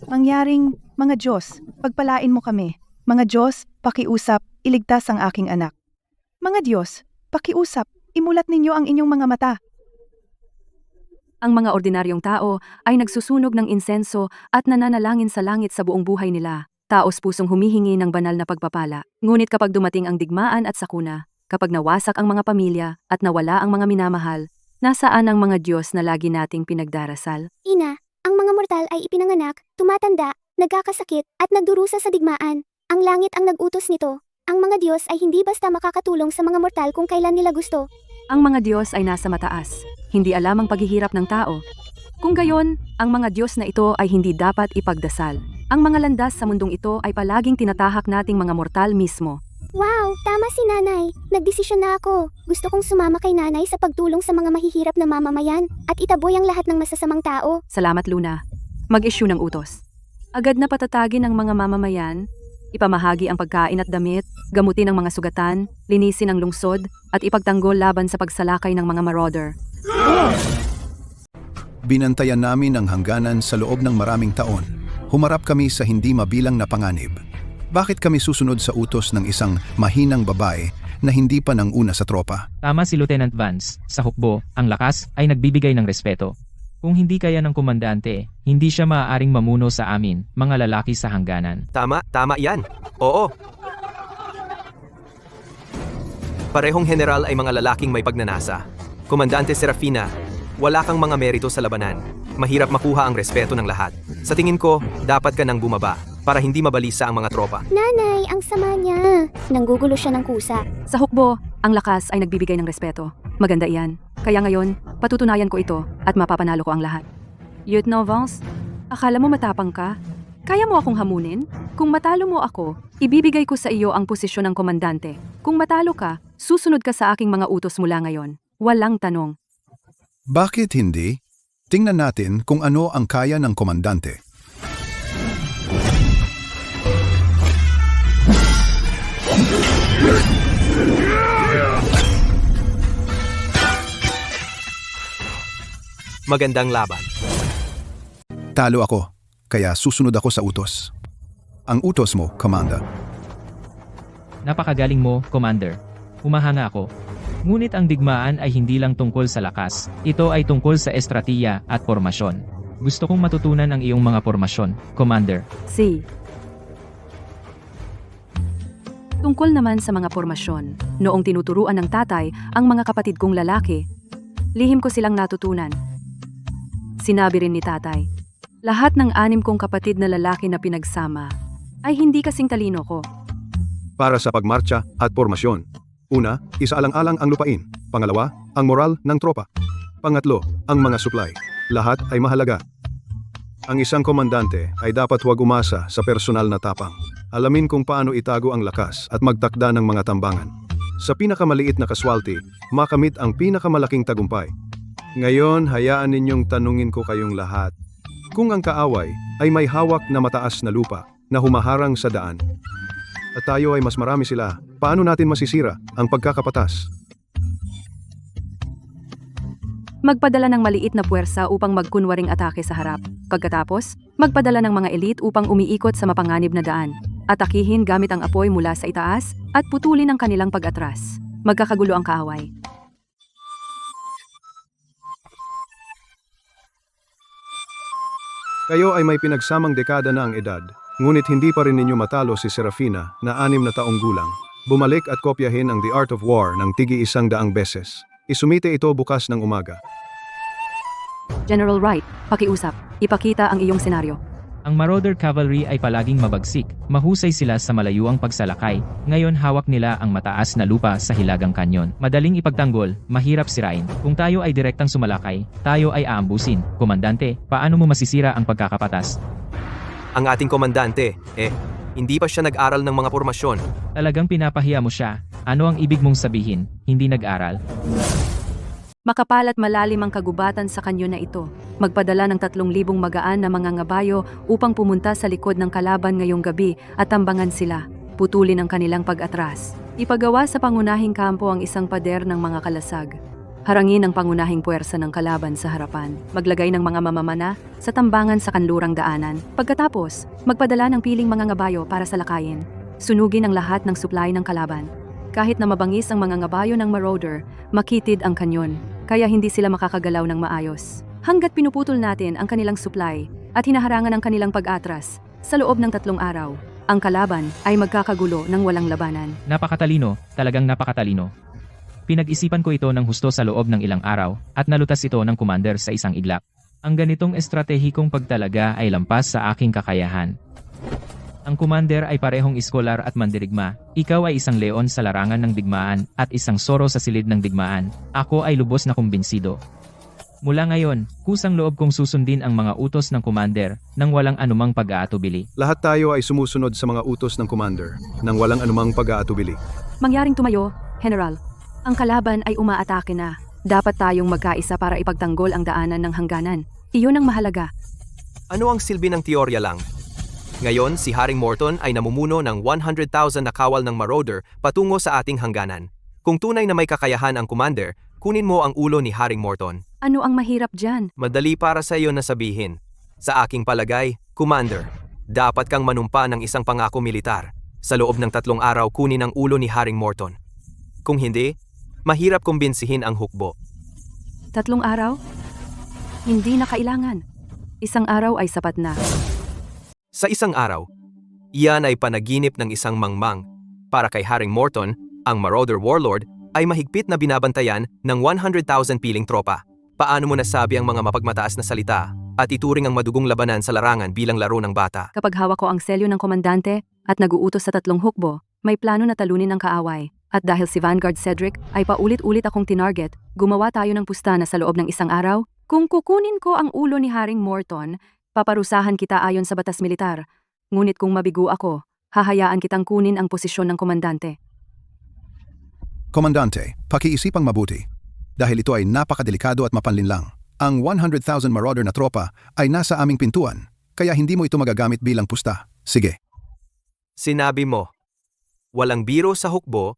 Mangyaring, mga Diyos, pagpalain mo kami. Mga Diyos, pakiusap, iligtas ang aking anak. Mga Diyos, pakiusap, imulat ninyo ang inyong mga mata. Ang mga ordinaryong tao ay nagsusunog ng insenso at nananalangin sa langit sa buong buhay nila. Taos pusong humihingi ng banal na pagpapala. Ngunit kapag dumating ang digmaan at sakuna, kapag nawasak ang mga pamilya at nawala ang mga minamahal, nasaan ang mga Diyos na lagi nating pinagdarasal? Ina, ang mga mortal ay ipinanganak, tumatanda, nagkakasakit, at nagdurusa sa digmaan. Ang langit ang nag-utos nito. Ang mga Diyos ay hindi basta makakatulong sa mga mortal kung kailan nila gusto. Ang mga Diyos ay nasa mataas, hindi alam ang paghihirap ng tao. Kung gayon, ang mga Diyos na ito ay hindi dapat ipagdasal. Ang mga landas sa mundong ito ay palaging tinatahak nating mga mortal mismo. Wow, tama si nanay. Nagdesisyon na ako. Gusto kong sumama kay nanay sa pagtulong sa mga mahihirap na mamamayan at itaboy ang lahat ng masasamang tao. Salamat, Luna. Mag-issue ng utos. Agad na patatagin ang mga mamamayan, ipamahagi ang pagkain at damit, gamutin ang mga sugatan, linisin ang lungsod, at ipagtanggol laban sa pagsalakay ng mga marauder. Binantayan namin ang hangganan sa loob ng maraming taon. Humarap kami sa hindi mabilang na panganib. Bakit kami susunod sa utos ng isang mahinang babae na hindi pa nang una sa tropa? Tama si Lieutenant Vance, sa hukbo, ang lakas ay nagbibigay ng respeto. Kung hindi kaya ng komandante, hindi siya maaaring mamuno sa amin, mga lalaki sa hangganan. Tama yan. Oo. Parehong general ay mga lalaking may pagnanasa. Komandante Serafina, wala kang mga merito sa labanan. Mahirap makuha ang respeto ng lahat. Sa tingin ko, dapat ka nang bumaba para hindi mabalisa ang mga tropa. Nanay, ang sama niya. Nanggugulo siya ng kusa. Sa hukbo, ang lakas ay nagbibigay ng respeto. Maganda iyan. Kaya ngayon, patutunayan ko ito at mapapanalo ko ang lahat. Lieutenant Vance, akala mo matapang ka? Kaya mo akong hamunin? Kung matalo mo ako, ibibigay ko sa iyo ang posisyon ng komandante. Kung matalo ka, susunod ka sa aking mga utos mula ngayon. Walang tanong. Bakit hindi? Tingnan natin kung ano ang kaya ng komandante. Magandang laban. Talo ako, kaya susunod ako sa utos. Ang utos mo, Commander. Napakagaling mo, Commander. Humahanga ako. Ngunit ang digmaan ay hindi lang tungkol sa lakas. Ito ay tungkol sa estratiya at pormasyon. Gusto kong matutunan ang iyong mga pormasyon, Commander. Tungkol naman sa mga pormasyon, noong tinuturuan ng tatay ang mga kapatid kong lalaki, lihim ko silang natutunan. Sinabi rin ni tatay, lahat ng 6 kong kapatid na lalaki na pinagsama ay hindi kasing talino ko. Para sa pagmarcha at pormasyon. Una, isaalang-alang ang lupain. Pangalawa, ang moral ng tropa. Pangatlo, ang mga supply. Lahat ay mahalaga. Ang isang komandante ay dapat huwag umasa sa personal na tapang. Alamin kung paano itago ang lakas at magtakda ng mga tambangan. Sa pinakamaliit na kaswalti, makamit ang pinakamalaking tagumpay. Ngayon, hayaan ninyong tanungin ko kayong lahat. Kung ang kaaway ay may hawak na mataas na lupa na humaharang sa daan, at tayo ay mas marami sila, paano natin masisira ang pagkakapatas? magpadala ng maliit na puwersa upang magkunwaring atake sa harap. Pagkatapos, magpadala ng mga elite upang umiikot sa mapanganib na daan. Atakihin gamit ang apoy mula sa itaas at putulin ang kanilang pag-atras. Magkakagulo ang kaaway. Kayo ay may pinagsamang dekada na ang edad, ngunit hindi pa rin ninyo matalo si Serafina na 6 na taong gulang. Bumalik at kopyahin ang The Art of War ng tigi-100 beses. Isumite ito bukas ng umaga. General Wright, pakiusap. Ipakita ang iyong senaryo. Ang Marauder Cavalry ay palaging mabagsik, mahusay sila sa malayuang pagsalakay, ngayon hawak nila ang mataas na lupa sa Hilagang Kanyon. Madaling ipagtanggol, mahirap sirain. Kung tayo ay direktang sumalakay, tayo ay aambusin. Komandante, paano mo masisira ang pagkakapatas? Ang ating komandante, hindi pa siya nag-aral ng mga pormasyon. Talagang pinapahiya mo siya. Ano ang ibig mong sabihin, hindi nag-aral? Makapal at malalim ang kagubatan sa kanyon na ito. Magpadala ng 3,000 magaan na mga ngabayo upang pumunta sa likod ng kalaban ngayong gabi at tambangan sila. Putulin ang kanilang pag-atras. Ipagawa sa pangunahing kampo ang isang pader ng mga kalasag. Harangin ang pangunahing puwersa ng kalaban sa harapan. Maglagay ng mga mamamana sa tambangan sa kanlurang daanan. Pagkatapos, magpadala ng piling mga ngabayo para sa lakayin. Sunugin ang lahat ng supply ng kalaban. Kahit na mabangis ang mga ngabayo ng Marauder, makitid ang kanyon, kaya hindi sila makakagalaw ng maayos. Hanggat pinuputol natin ang kanilang supply at hinaharangan ang kanilang pag-atras, sa loob ng 3 araw, ang kalaban ay magkakagulo ng walang labanan. Napakatalino, talagang napakatalino. Pinag-isipan ko ito ng husto sa loob ng ilang araw at nalutas ito ng commander sa isang iglap. Ang ganitong estratehikong pagtalaga ay lampas sa aking kakayahan. Ang commander ay parehong iskolar at mandirigma. Ikaw ay isang leon sa larangan ng digmaan at isang soro sa silid ng digmaan. Ako ay lubos na kumbinsido. Mula ngayon, kusang loob kong susundin ang mga utos ng commander nang walang anumang pag-aatubili. Lahat tayo ay sumusunod sa mga utos ng commander nang walang anumang pag-aatubili. Mangyaring tumayo, General. Ang kalaban ay umaatake na. Dapat tayong magkaisa para ipagtanggol ang daanan ng hangganan. Iyon ang mahalaga. Ano ang silbi ng teorya lang? Ngayon, si Haring Morton ay namumuno ng 100,000 na kawal ng Marauder patungo sa ating hangganan. Kung tunay na may kakayahan ang commander, kunin mo ang ulo ni Haring Morton. Ano ang mahirap dyan? Madali para sa iyo na sabihin. Sa aking palagay, commander, dapat kang manumpa ng isang pangako militar. Sa loob ng 3 araw kunin ang ulo ni Haring Morton. Kung hindi, mahirap kumbinsihin ang hukbo. 3 araw? Hindi na kailangan. 1 araw ay sapat na. Sa 1 araw, iyan ay panaginip ng isang mangmang. Para kay Haring Morton, ang Marauder Warlord ay mahigpit na binabantayan ng 100,000 piling tropa. Paano mo nasabi ang mga mapagmataas na salita at ituring ang madugong labanan sa larangan bilang laro ng bata? Kapag hawak ko ang selyo ng komandante at naguutos sa 3 hukbo, may plano na talunin ang kaaway. At dahil si Vanguard Cedric ay paulit-ulit akong tinarget, gumawa tayo ng pustana sa loob ng 1 araw. Kung kukunin ko ang ulo ni Haring Morton, paparusahan kita ayon sa batas militar. Ngunit kung mabigo ako, hahayaan kitang kunin ang posisyon ng komandante. Komandante, pakiisipang mabuti. Dahil ito ay napakadelikado at mapanlinlang. Ang 100,000 Marauder na tropa ay nasa aming pintuan, kaya hindi mo ito magagamit bilang pusta. Sige. Sinabi mo, walang biro sa hukbo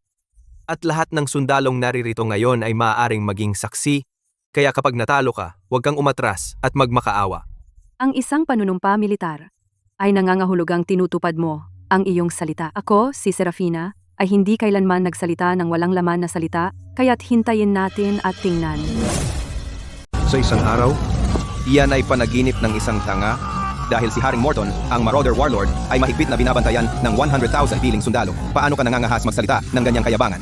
at lahat ng sundalong naririto ngayon ay maaaring maging saksi, kaya kapag natalo ka, huwag kang umatras at magmakaawa. Ang isang panunumpa militar ay nangangahulugang tinutupad mo ang iyong salita. Ako, si Serafina, ay hindi kailanman nagsalita ng walang laman na salita, kaya't hintayin natin at tingnan. Sa 1 araw, Iyan ay panaginip ng isang tanga dahil si Haring Morton, ang Marauder Warlord, ay mahigpit na binabantayan ng 100,000 piling sundalo. Paano ka nangangahas magsalita ng ganyang kayabangan?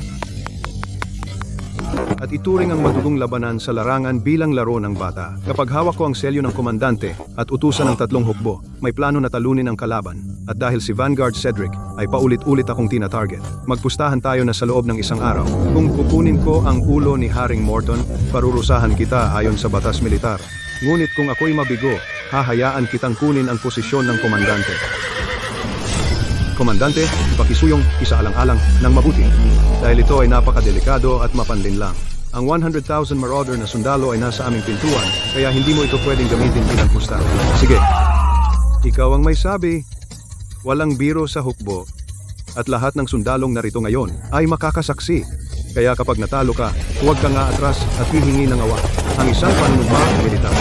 at ituring ang madugong labanan sa larangan bilang laro ng bata. Kapag hawak ko ang selyo ng komandante at utusan ng 3 hukbo, may plano na talunin ang kalaban. At dahil si Vanguard Cedric ay paulit-ulit akong tina-target, magpustahan tayo na sa loob ng 1 araw. Kung kukunin ko ang ulo ni Haring Morton, parurusahan kita ayon sa batas militar. Ngunit kung ako'y mabigo, hahayaan kitang kunin ang posisyon ng komandante. Komandante, ipakisuyong isaalang-alang ng mabuti dahil ito ay napakadelikado at mapanlinlang. Ang 100,000 Marauder na sundalo ay nasa aming pintuan, kaya hindi mo ito pwedeng gamitin bilang pusta. Sige, ikaw ang may sabi. Walang biro sa hukbo at lahat ng sundalong narito ngayon ay makakasaksi. Kaya kapag natalo ka, huwag kang aatras at hihingi ng awa. Ang isang panunumpang militar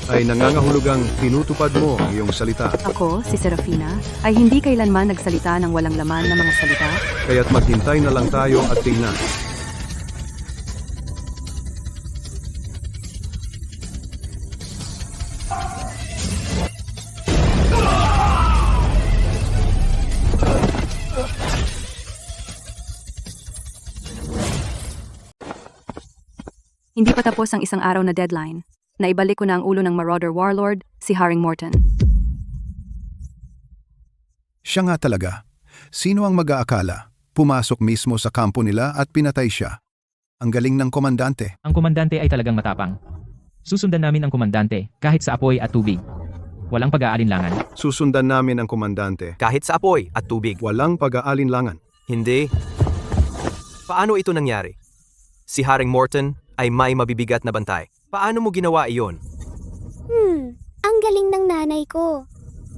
ay nangangahulugang tinutupad mo ang iyong salita. Ako, si Serafina, ay hindi kailanman nagsalita ng walang laman na mga salita. Kaya't maghintay na lang tayo at tingnan. Hindi pa tapos ang isang araw na deadline. Naibalik ko na ang ulo ng Marauder Warlord, si Haring Morton. Siya nga talaga. Sino ang mag-aakala? Pumasok mismo sa kampo nila at pinatay siya. Ang galing ng komandante. Ang komandante ay talagang matapang. Susundan namin ang komandante kahit sa apoy at tubig. Walang pag-aalinlangan. Susundan namin ang komandante. Kahit sa apoy at tubig. Walang pag-aalinlangan. Hindi. Paano ito nangyari? Si Haring Morton ay may mabibigat na bantay. Paano mo ginawa iyon? Ang galing ng nanay ko.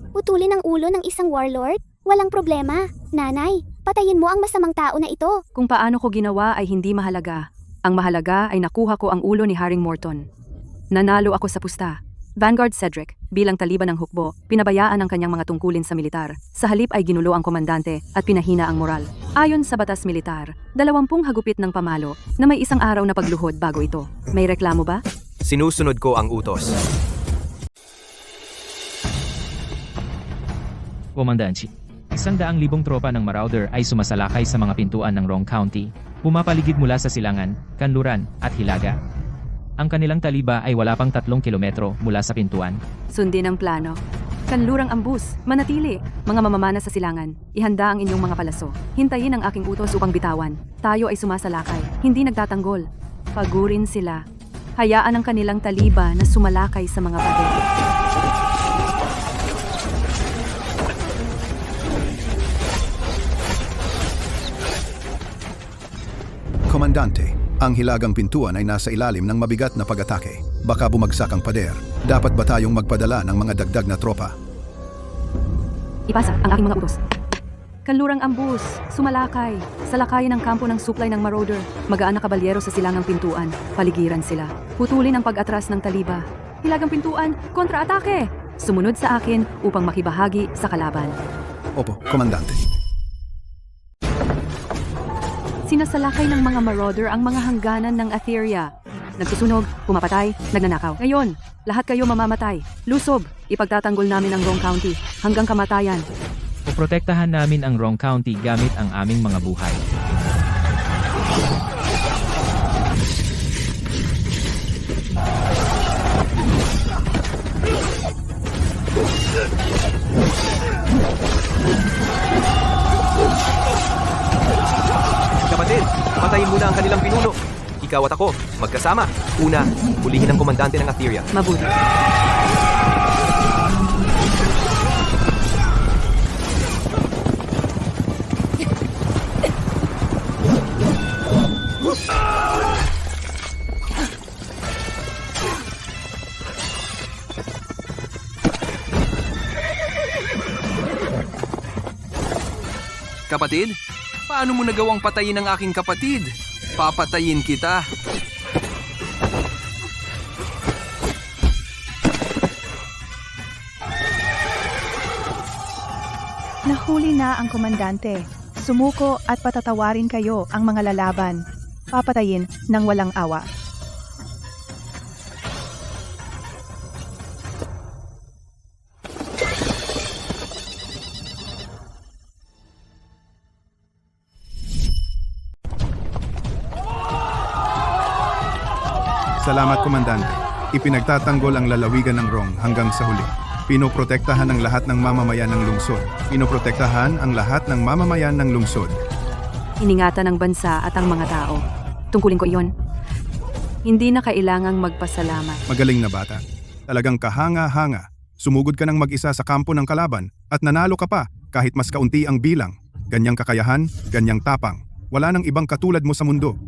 Putulin ang ulo ng isang warlord? Walang problema. Nanay, patayin mo ang masamang tao na ito. Kung paano ko ginawa ay hindi mahalaga. Ang mahalaga ay nakuha ko ang ulo ni Haring Morton. Nanalo ako sa pusta. Vanguard Cedric, bilang taliban ng hukbo, pinabayaan ang kanyang mga tungkulin sa militar. Sa halip ay ginulo ang komandante at pinahina ang moral. Ayon sa batas militar, 20 hagupit ng pamalo na may isang araw na pagluhod bago ito. May reklamo ba? Sinusunod ko ang utos. Komandansi. 100,000 tropa ng Marauder ay sumasalakay sa mga pintuan ng Rong County, pumapaligid mula sa Silangan, Kanluran, at Hilaga. Ang kanilang taliba ay wala pang 3 kilometro mula sa pintuan. Sundin ang plano. Kanlurang ambus, manatili, mga mamamana sa Silangan. Ihanda ang inyong mga palaso. Hintayin ang aking utos upang bitawan. Tayo ay sumasalakay, hindi nagtatanggol. Pagurin sila. Hayaan ang kanilang taliba na sumalakay sa mga pader. Komandante, ang hilagang pintuan ay nasa ilalim ng mabigat na pag-atake. Baka bumagsak ang pader. Dapat ba tayong magpadala ng mga dagdag na tropa? Ipasa ang aking mga utos. Kanlurang ambus, sumalakay. Salakayin ang kampo ng supply ng Marauder. Magaan na kabalyero sa silangang pintuan. Paligiran sila. Putulin ang pag-atras ng taliba. Hilagang pintuan, kontra-atake! Sumunod sa akin upang makibahagi sa kalaban. Opo, komandante. Sinasalakay ng mga Marauder ang mga hangganan ng Atheria. Nagsusunog, pumapatay, nagnanakaw. Ngayon, lahat kayo mamamatay. Lusob, ipagtatanggol namin ang Rong County hanggang kamatayan. Poprotektahan namin ang Rong County gamit ang aming mga buhay. Kapatid, patayin muna ang kanilang pinuno. Ikaw at ako, magkasama. Una, hulihin ang komandante ng Atheria. Mabuti. Kapatid, paano mo nagawang patayin ang aking kapatid? Papatayin kita. Nahuli na ang komandante. Sumuko at patatawarin kayo ang mga lalaban. Papatayin ng walang awa. Salamat, Komandante. Ipinagtatanggol ang lalawigan ng Rong hanggang sa huli. Pinoprotektahan ang lahat ng mamamayan ng lungsod. Pinoprotektahan ang lahat ng mamamayan ng lungsod. Iningatan ng bansa at ang mga tao. Tungkulin ko iyon. Hindi na kailangang magpasalamat. Magaling na bata. Talagang kahanga-hanga. Sumugod ka ng mag-isa sa kampo ng kalaban at nanalo ka pa kahit mas kaunti ang bilang. Ganyang kakayahan, ganyang tapang. Wala nang ibang katulad mo sa mundo.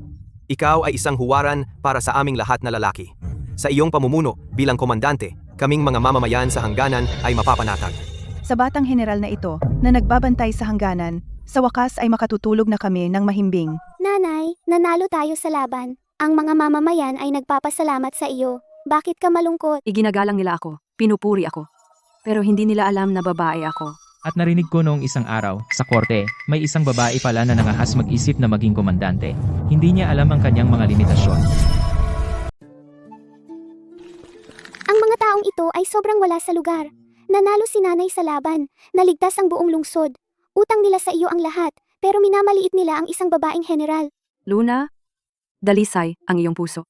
Ikaw ay isang huwaran para sa aming lahat na lalaki. Sa iyong pamumuno bilang komandante, kaming mga mamamayan sa hangganan ay mapapanatag. Sa batang general na ito, na nagbabantay sa hangganan, sa wakas ay makatutulog na kami ng mahimbing. Nanay, nanalo tayo sa laban. Ang mga mamamayan ay nagpapasalamat sa iyo. Bakit ka malungkot? Iginagalang nila ako, pinupuri ako. Pero hindi nila alam na babae ako. At narinig ko noong isang araw, sa korte, may isang babae pala na nangahas mag-isip na maging komandante. Hindi niya alam ang kanyang mga limitasyon. Ang mga taong ito ay sobrang wala sa lugar. Nanalo si nanay sa laban, naligtas ang buong lungsod. Utang nila sa iyo ang lahat, pero minamaliit nila ang isang babaeng general. Luna, dalisay ang iyong puso.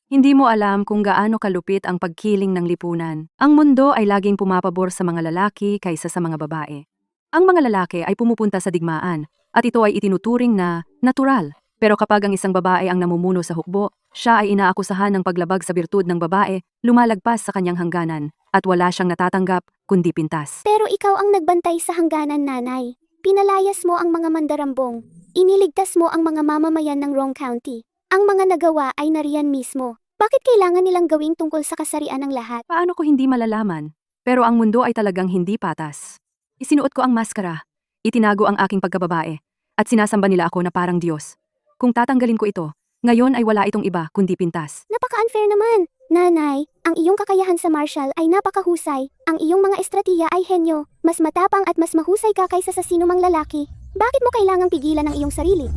Hindi mo alam kung gaano kalupit ang pagkiling ng lipunan. Ang mundo ay laging pumapabor sa mga lalaki kaysa sa mga babae. Ang mga lalaki ay pumupunta sa digmaan, at ito ay itinuturing na natural. Pero kapag ang isang babae ang namumuno sa hukbo, siya ay inaakusahan ng paglabag sa birtud ng babae, lumalagpas sa kanyang hangganan, at wala siyang natatanggap kundi pintas. Pero ikaw ang nagbantay sa hangganan, nanay. Pinalayas mo ang mga mandarambong. Iniligtas mo ang mga mamamayan ng Wrong County. Ang mga nagawa ay nariyan mismo. Bakit kailangan nilang gawing tungkol sa kasarian ng lahat? Paano ko hindi malalaman? Pero ang mundo ay talagang hindi patas. Isinuot ko ang maskara, itinago ang aking pagkababae, at sinasamba nila ako na parang Diyos. Kung tatanggalin ko ito, ngayon ay wala itong iba kundi pintas. Napaka-unfair naman. Nanay, ang iyong kakayahan sa martial ay napakahusay. Ang iyong mga estratiya ay henyo. Mas matapang at mas mahusay ka kaysa sa sinumang lalaki. Bakit mo kailangang pigilan ang iyong sarili?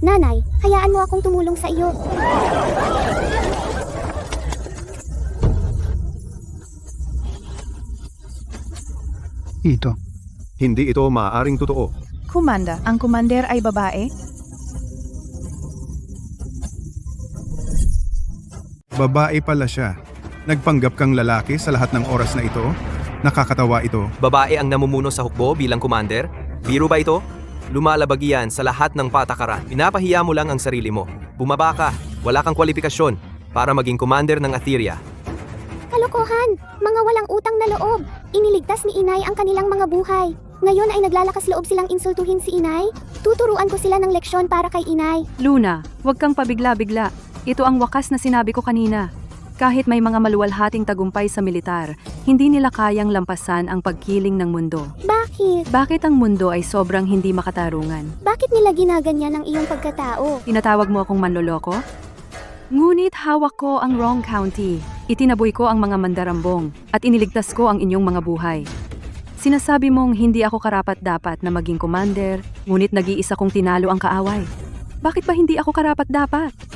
Nanay, hayaan mo akong tumulong sa iyo. Ito. Hindi ito maaaring totoo. Kumanda, ang kumander ay babae? Babae pala siya. Nagpanggap kang lalaki sa lahat ng oras na ito? Nakakatawa ito. Babae ang namumuno sa hukbo bilang commander? Biro ba ito? Lumalabag yan sa lahat ng patakaran. Pinapahiya mo lang ang sarili mo. Bumaba ka. Wala kang kwalifikasyon para maging commander ng Atheria. Kalokohan! Mga walang utang na loob. Iniligtas ni Inay ang kanilang mga buhay. Ngayon ay naglalakas loob silang insultuhin si Inay? Tuturuan ko sila ng leksyon para kay Inay. Luna, huwag kang pabigla-bigla. Ito ang wakas na sinabi ko kanina. Kahit may mga maluwalhating tagumpay sa militar, hindi nila kayang lampasan ang pagkiling ng mundo. Bakit? Bakit ang mundo ay sobrang hindi makatarungan? Bakit nila ginaganyan ang iyong pagkatao? Tinatawag mo akong manloloko? Ngunit hawak ko ang Wrong County. Itinaboy ko ang mga mandarambong at iniligtas ko ang inyong mga buhay. Sinasabi mong hindi ako karapat-dapat na maging commander, ngunit nag-iisa kong tinalo ang kaaway. Bakit ba hindi ako karapat-dapat?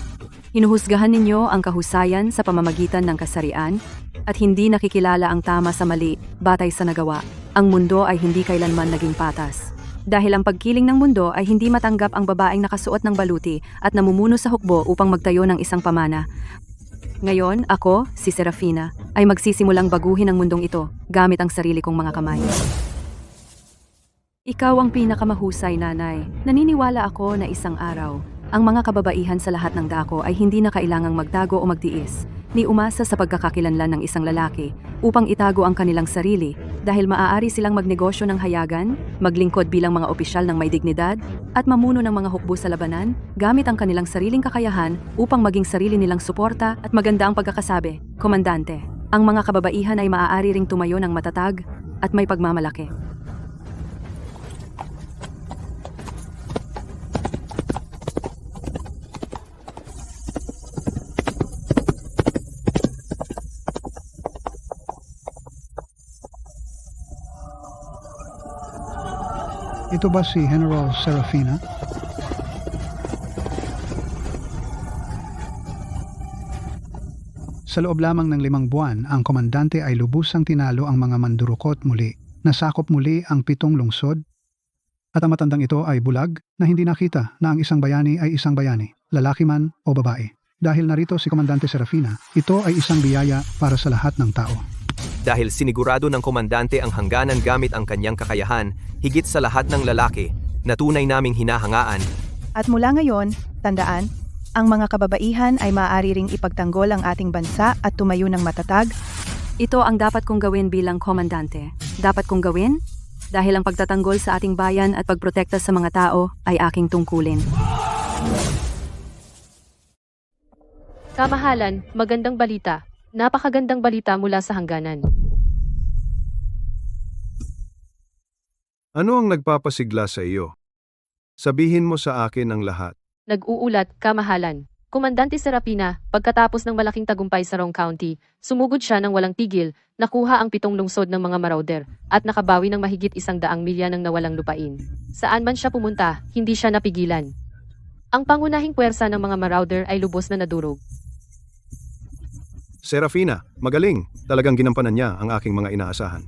Hinuhusgahan ninyo ang kahusayan sa pamamagitan ng kasarian at hindi nakikilala ang tama sa mali batay sa nagawa. Ang mundo ay hindi kailanman naging patas. Dahil ang pagkiling ng mundo ay hindi matanggap ang babaeng nakasuot ng baluti at namumuno sa hukbo upang magtayo ng isang pamana. Ngayon, ako, si Serafina, ay magsisimulang baguhin ang mundong ito gamit ang sarili kong mga kamay. Ikaw ang pinakamahusay, nanay. Naniniwala ako na isang araw, ang mga kababaihan sa lahat ng dako ay hindi na kailangang magtago o magtiis, ni umasa sa pagkakakilanlan ng isang lalaki upang itago ang kanilang sarili dahil maaari silang magnegosyo ng hayagan, maglingkod bilang mga opisyal ng may dignidad, at mamuno ng mga hukbo sa labanan gamit ang kanilang sariling kakayahan upang maging sarili nilang suporta at maganda ang pagkakasabi. Komandante, ang mga kababaihan ay maaari ring tumayo ng matatag at may pagmamalaki. Ito ba si General Serafina? Sa loob lamang ng 5 buwan, ang komandante ay lubusang tinalo ang mga mandurukot muli. Nasakop muli ang 7 lungsod. At ang matandang ito ay bulag na hindi nakita na ang isang bayani ay isang bayani, lalaki man o babae. Dahil narito si Komandante Serafina, ito ay isang biyaya para sa lahat ng tao. Dahil sinigurado ng komandante ang hangganan gamit ang kanyang kakayahan, higit sa lahat ng lalaki, na tunay naming hinahangaan. At mula ngayon, tandaan, ang mga kababaihan ay maaari ring ipagtanggol ang ating bansa at tumayo ng matatag. Ito ang dapat kong gawin bilang komandante. Dapat kong gawin? Dahil ang pagtatanggol sa ating bayan at pagprotekta sa mga tao ay aking tungkulin. Kamahalan, magandang balita. Napakagandang balita mula sa hangganan. Ano ang nagpapasigla sa iyo? Sabihin mo sa akin ang lahat. Nag-uulat, kamahalan. Komandante Serafina, pagkatapos ng malaking tagumpay sa Rong County, sumugod siya ng walang tigil, nakuha ang 7 lungsod ng mga marauder, at nakabawi ng mahigit 100 milya ng nawalang lupain. Saan man siya pumunta, hindi siya napigilan. Ang pangunahing puwersa ng mga marauder ay lubos na nadurog. Serafina, magaling. Talagang ginampanan niya ang aking mga inaasahan.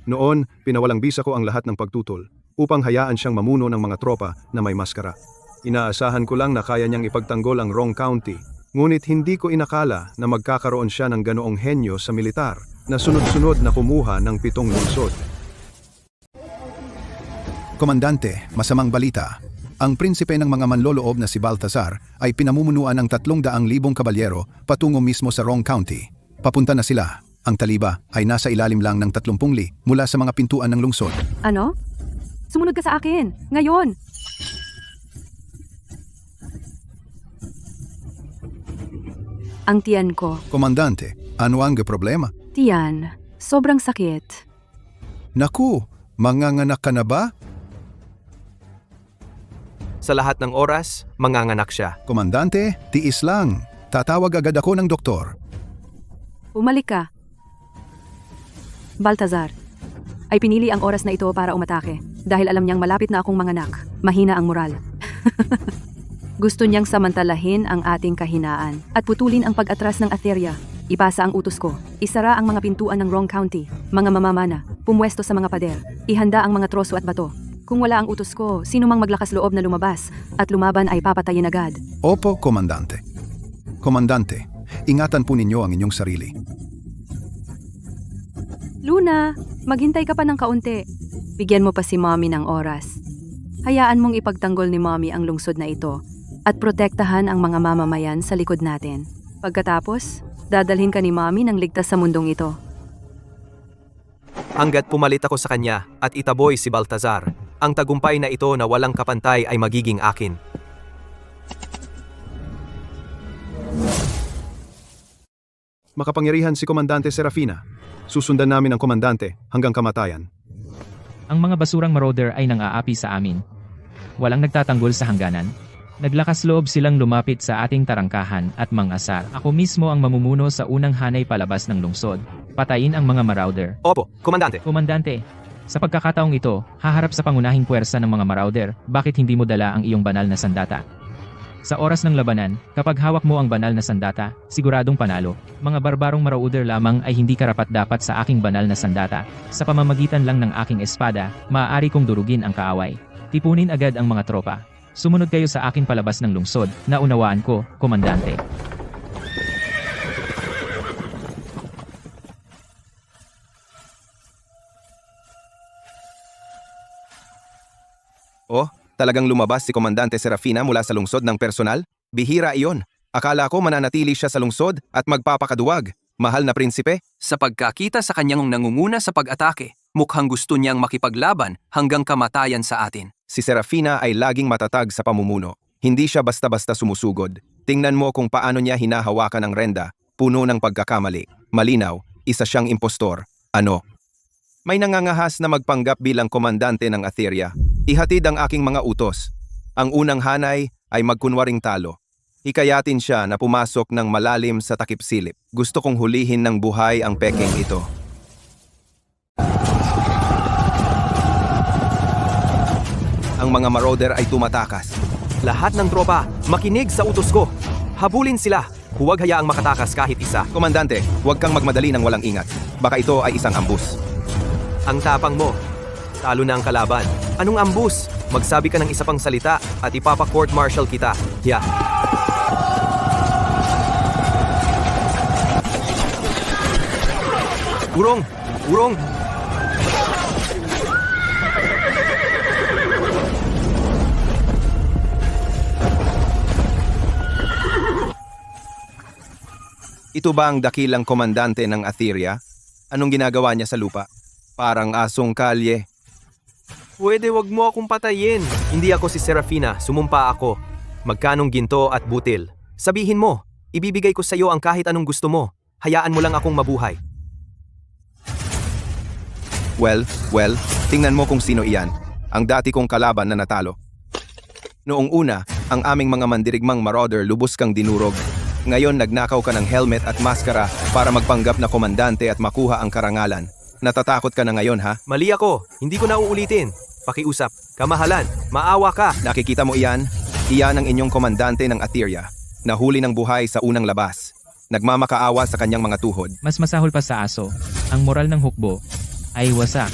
Noon, pinawalang bisa ko ang lahat ng pagtutol upang hayaan siyang mamuno ng mga tropa na may maskara. Inaasahan ko lang na kaya niyang ipagtanggol ang Rong County, ngunit hindi ko inakala na magkakaroon siya ng ganoong henyo sa militar na sunod-sunod na kumuha ng 7 lungsod. Komandante, masamang balita. Ang prinsipe ng mga manloloob na si Balthazar ay pinamumunuan ng 300,000 kabalyero patungo mismo sa Rong County. Papunta na sila. Ang taliba ay nasa ilalim lang ng 30 li mula sa mga pintuan ng lungsod. Ano? Sumunod ka sa akin. Ngayon! Ang tiyan ko. Komandante, ano ang problema? Tiyan. Sobrang sakit. Naku, manganganak ka na ba? Sa lahat ng oras, manganganak siya. Komandante, tiis lang. Tatawag agad ako ng doktor. Umalik ka. Balthazar, ay pinili ang oras na ito para umatake dahil alam niyang malapit na akong manganak. Mahina ang moral. Gusto niyang samantalahin ang ating kahinaan at putulin ang pag-atras ng Atheria. Ipasa ang utos ko. Isara ang mga pintuan ng Rong County, mga mamamana, pumwesto sa mga pader, ihanda ang mga troso at bato. Kung wala ang utos ko, sino mang maglakas loob na lumabas at lumaban ay papatayin agad. Opo, Komandante. Komandante, ingatan po ninyo ang inyong sarili. Luna, maghintay ka pa ng kaunti. Bigyan mo pa si Mommy ng oras. Hayaan mong ipagtanggol ni Mommy ang lungsod na ito at protektahan ang mga mamamayan sa likod natin. Pagkatapos, dadalhin ka ni Mommy ng ligtas sa mundong ito. Hanggat pumalit ako sa kanya at itaboy si Balthazar, ang tagumpay na ito na walang kapantay ay magiging akin. Makapangyarihan si Komandante Serafina. Susundan namin ang komandante hanggang kamatayan. Ang mga basurang marauder ay nang-aapi sa amin. Walang nagtatanggol sa hangganan. Naglakas loob silang lumapit sa ating tarangkahan at mangasar. Ako mismo ang mamumuno sa unang hanay palabas ng lungsod. Patayin ang mga marauder. Opo, Komandante. Komandante, sa pagkakataong ito, haharap sa pangunahing puwersa ng mga marauder, bakit hindi mo dala ang iyong banal na sandata? Sa oras ng labanan, kapag hawak mo ang banal na sandata, siguradong panalo. Mga barbarong marauder lamang ay hindi karapat-dapat sa aking banal na sandata. Sa pamamagitan lang ng aking espada, maaari kong durugin ang kaaway. Tipunin agad ang mga tropa. Sumunod kayo sa akin palabas ng lungsod, naunawaan ko, Komandante. Oh, talagang lumabas si Komandante Serafina mula sa lungsod ng personal? Bihira iyon. Akala ko mananatili siya sa lungsod at magpapakaduwag. Mahal na prinsipe? Sa pagkakita sa kanyang nangunguna sa pag-atake, mukhang gusto niyang makipaglaban hanggang kamatayan sa atin. Si Serafina ay laging matatag sa pamumuno. Hindi siya basta-basta sumusugod. Tingnan mo kung paano niya hinahawakan ang renda, puno ng pagkakamali. Malinaw, isa siyang impostor. Ano? May nangangahas na magpanggap bilang komandante ng Atheria. Ihatid ang aking mga utos. Ang unang hanay ay magkunwaring talo. Hikayatin siya na pumasok ng malalim sa takip-silip. Gusto kong hulihin ng buhay ang peking ito. Ang mga marauder ay tumatakas. Lahat ng tropa, makinig sa utos ko. Habulin sila. Huwag hayaang makatakas kahit isa. Komandante, huwag kang magmadali ng walang ingat. Baka ito ay isang ambus. Ang tapang mo. Talo na ang kalaban. Anong ambus? Magsabi ka ng isa pang salita at ipapa-court-martial kita. Yeah. Urong! Urong! Ito ba ang dakilang komandante ng Atheria? Anong ginagawa niya sa lupa? Parang asong kalye. Pwede wag mo akong patayin. Hindi ako si Serafina, sumumpa ako. Magkanong ginto at butil. Sabihin mo, ibibigay ko sa iyo ang kahit anong gusto mo. Hayaan mo lang akong mabuhay. Well, tingnan mo kung sino iyan. Ang dati kong kalaban na natalo. Noong una, Ang aming mga mandirigmang marauder lubos kang dinurog. Ngayon nagnakaw ka ng helmet at maskara para magpanggap na komandante at makuha ang karangalan. Natatakot ka na ngayon ha? Mali ako. Hindi ko na uulitin. Pakiusap. Kamahalan. Maawa ka. Nakikita mo iyan? Iyan ang inyong komandante ng Atheria. Nahuli ng buhay sa unang labas. Nagmamakaawa sa kanyang mga tuhod. Mas masahol pa sa aso, ang moral ng hukbo ay wasak.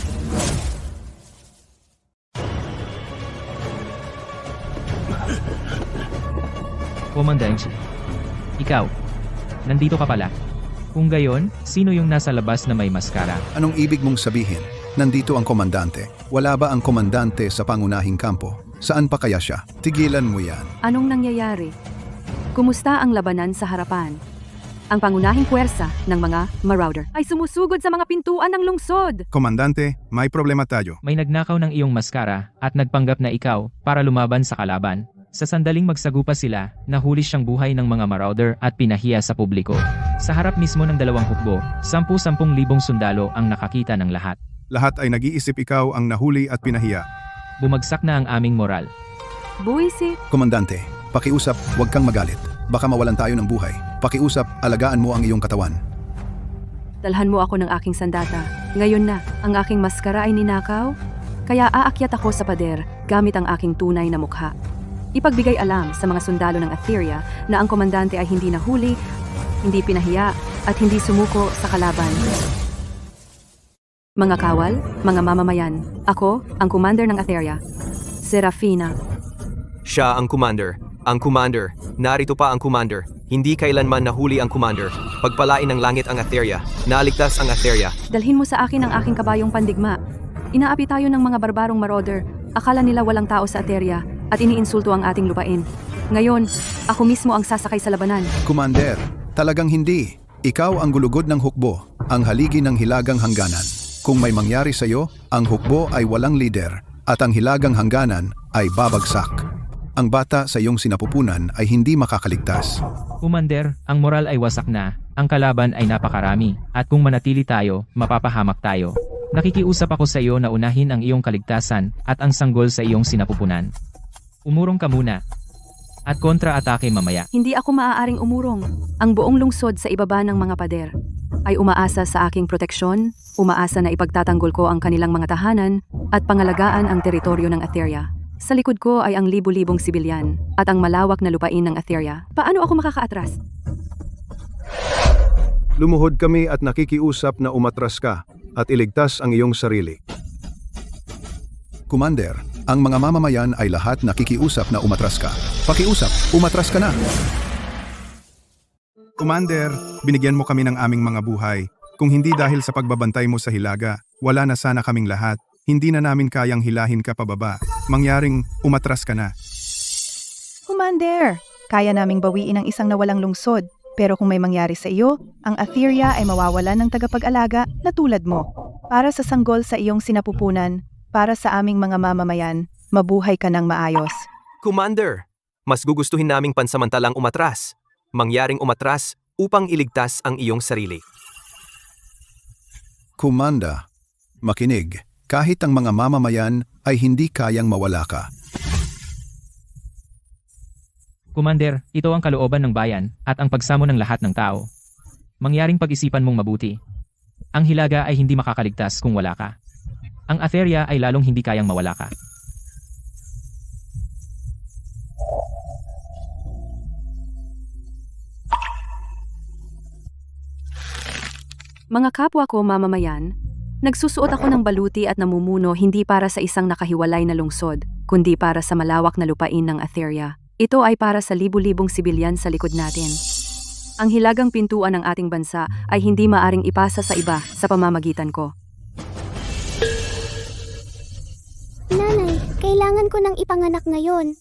Comandante, ikaw, nandito ka pala. Kung gayon, sino yung nasa labas na may maskara? Anong ibig mong sabihin? Nandito ang komandante. Wala ba ang komandante sa pangunahing kampo? Saan pa kaya siya? Tigilan mo yan. Anong nangyayari? Kumusta ang labanan sa harapan? Ang pangunahing puwersa ng mga marauder ay sumusugod sa mga pintuan ng lungsod. Komandante, may problema tayo. May nagnakaw ng iyong maskara at nagpanggap na ikaw para lumaban sa kalaban. Sa sandaling magsagupa sila, nahuli siyang buhay ng mga marauder at pinahiya sa publiko. Sa harap mismo ng dalawang hukbo, 10,000 sundalo ang nakakita ng lahat. Lahat ay nag-iisip ikaw ang nahuli at pinahiya. Bumagsak na ang aming moral. Buwisit. Komandante, pakiusap, huwag kang magalit. Baka mawalan tayo ng buhay. Pakiusap, alagaan mo ang iyong katawan. Dalhan mo ako ng aking sandata. Ngayon na, ang aking maskara ay ninakaw. Kaya aakyat ako sa pader gamit ang aking tunay na mukha. Ipagbigay alam sa mga sundalo ng Atheria na ang komandante ay hindi nahuli, hindi pinahiya, at hindi sumuko sa kalaban. Mga kawal, mga mamamayan, ako, ang commander ng Atheria, Serafina. Siya ang commander. Ang commander. Narito pa ang commander. Hindi kailanman nahuli ang commander. Pagpalain ng langit ang Atheria. Naligtas ang Atheria. Dalhin mo sa akin ang aking kabayong pandigma. Inaapi tayo ng mga barbarong marauder. Akala nila walang tao sa Atheria at iniinsulto ang ating lupain. Ngayon, ako mismo ang sasakay sa labanan. Commander, talagang hindi. Ikaw ang gulugod ng hukbo, ang haligi ng hilagang hangganan. Kung may mangyari sa iyo, ang hukbo ay walang lider at ang hilagang hangganan ay babagsak. Ang bata sa iyong sinapupunan ay hindi makakaligtas. Commander, ang moral ay wasak na, ang kalaban ay napakarami, at kung manatili tayo, mapapahamak tayo. Nakikiusap ako sa iyo na unahin ang iyong kaligtasan at ang sanggol sa iyong sinapupunan. Umurong ka muna. At kontra-atake mamaya. Hindi ako maaaring umurong. Ang buong lungsod sa ibaba ng mga pader ay umaasa sa aking proteksyon, umaasa na ipagtatanggol ko ang kanilang mga tahanan at pangalagaan ang teritoryo ng Atheria. Sa likod ko ay ang libu-libong sibilyan at ang malawak na lupain ng Atheria. Paano ako makakaatras? Lumuhod kami at nakikiusap na umatras ka at iligtas ang iyong sarili. Commander, ang mga mamamayan ay lahat nakikiusap na umatras ka. Pakiusap, umatras ka na. Commander, binigyan mo kami ng aming mga buhay. Kung hindi dahil sa pagbabantay mo sa hilaga, wala na sana kaming lahat. Hindi na namin kayang hilahin ka pababa. Mangyaring umatras ka na. Commander, kaya naming bawiin ang isang nawalang lungsod. Pero kung may mangyari sa iyo, ang Atheria ay mawawalan ng tagapag-alaga na tulad mo. Para sa sanggol sa iyong sinapupunan, para sa aming mga mamamayan, mabuhay ka ng maayos. Commander, mas gugustuhin naming pansamantalang umatras. Mangyaring umatras upang iligtas ang iyong sarili. Kumanda, makinig. Kahit ang mga mamamayan ay hindi kayang mawala ka. Commander, ito ang kalooban ng bayan at ang pagsamo ng lahat ng tao. Mangyaring pag-isipan mong mabuti. Ang hilaga ay hindi makakaligtas kung wala ka. Ang Atheria ay lalong hindi kayang mawala ka. Mga kapwa ko mamamayan, nagsusuot ako ng baluti at namumuno hindi para sa isang nakahiwalay na lungsod, kundi para sa malawak na lupain ng Atheria. Ito ay para sa libu-libong sibilyan sa likod natin. Ang hilagang pintuan ng ating bansa ay hindi maaring ipasa sa iba sa pamamagitan ko. Nanay, kailangan ko nang ipanganak ngayon.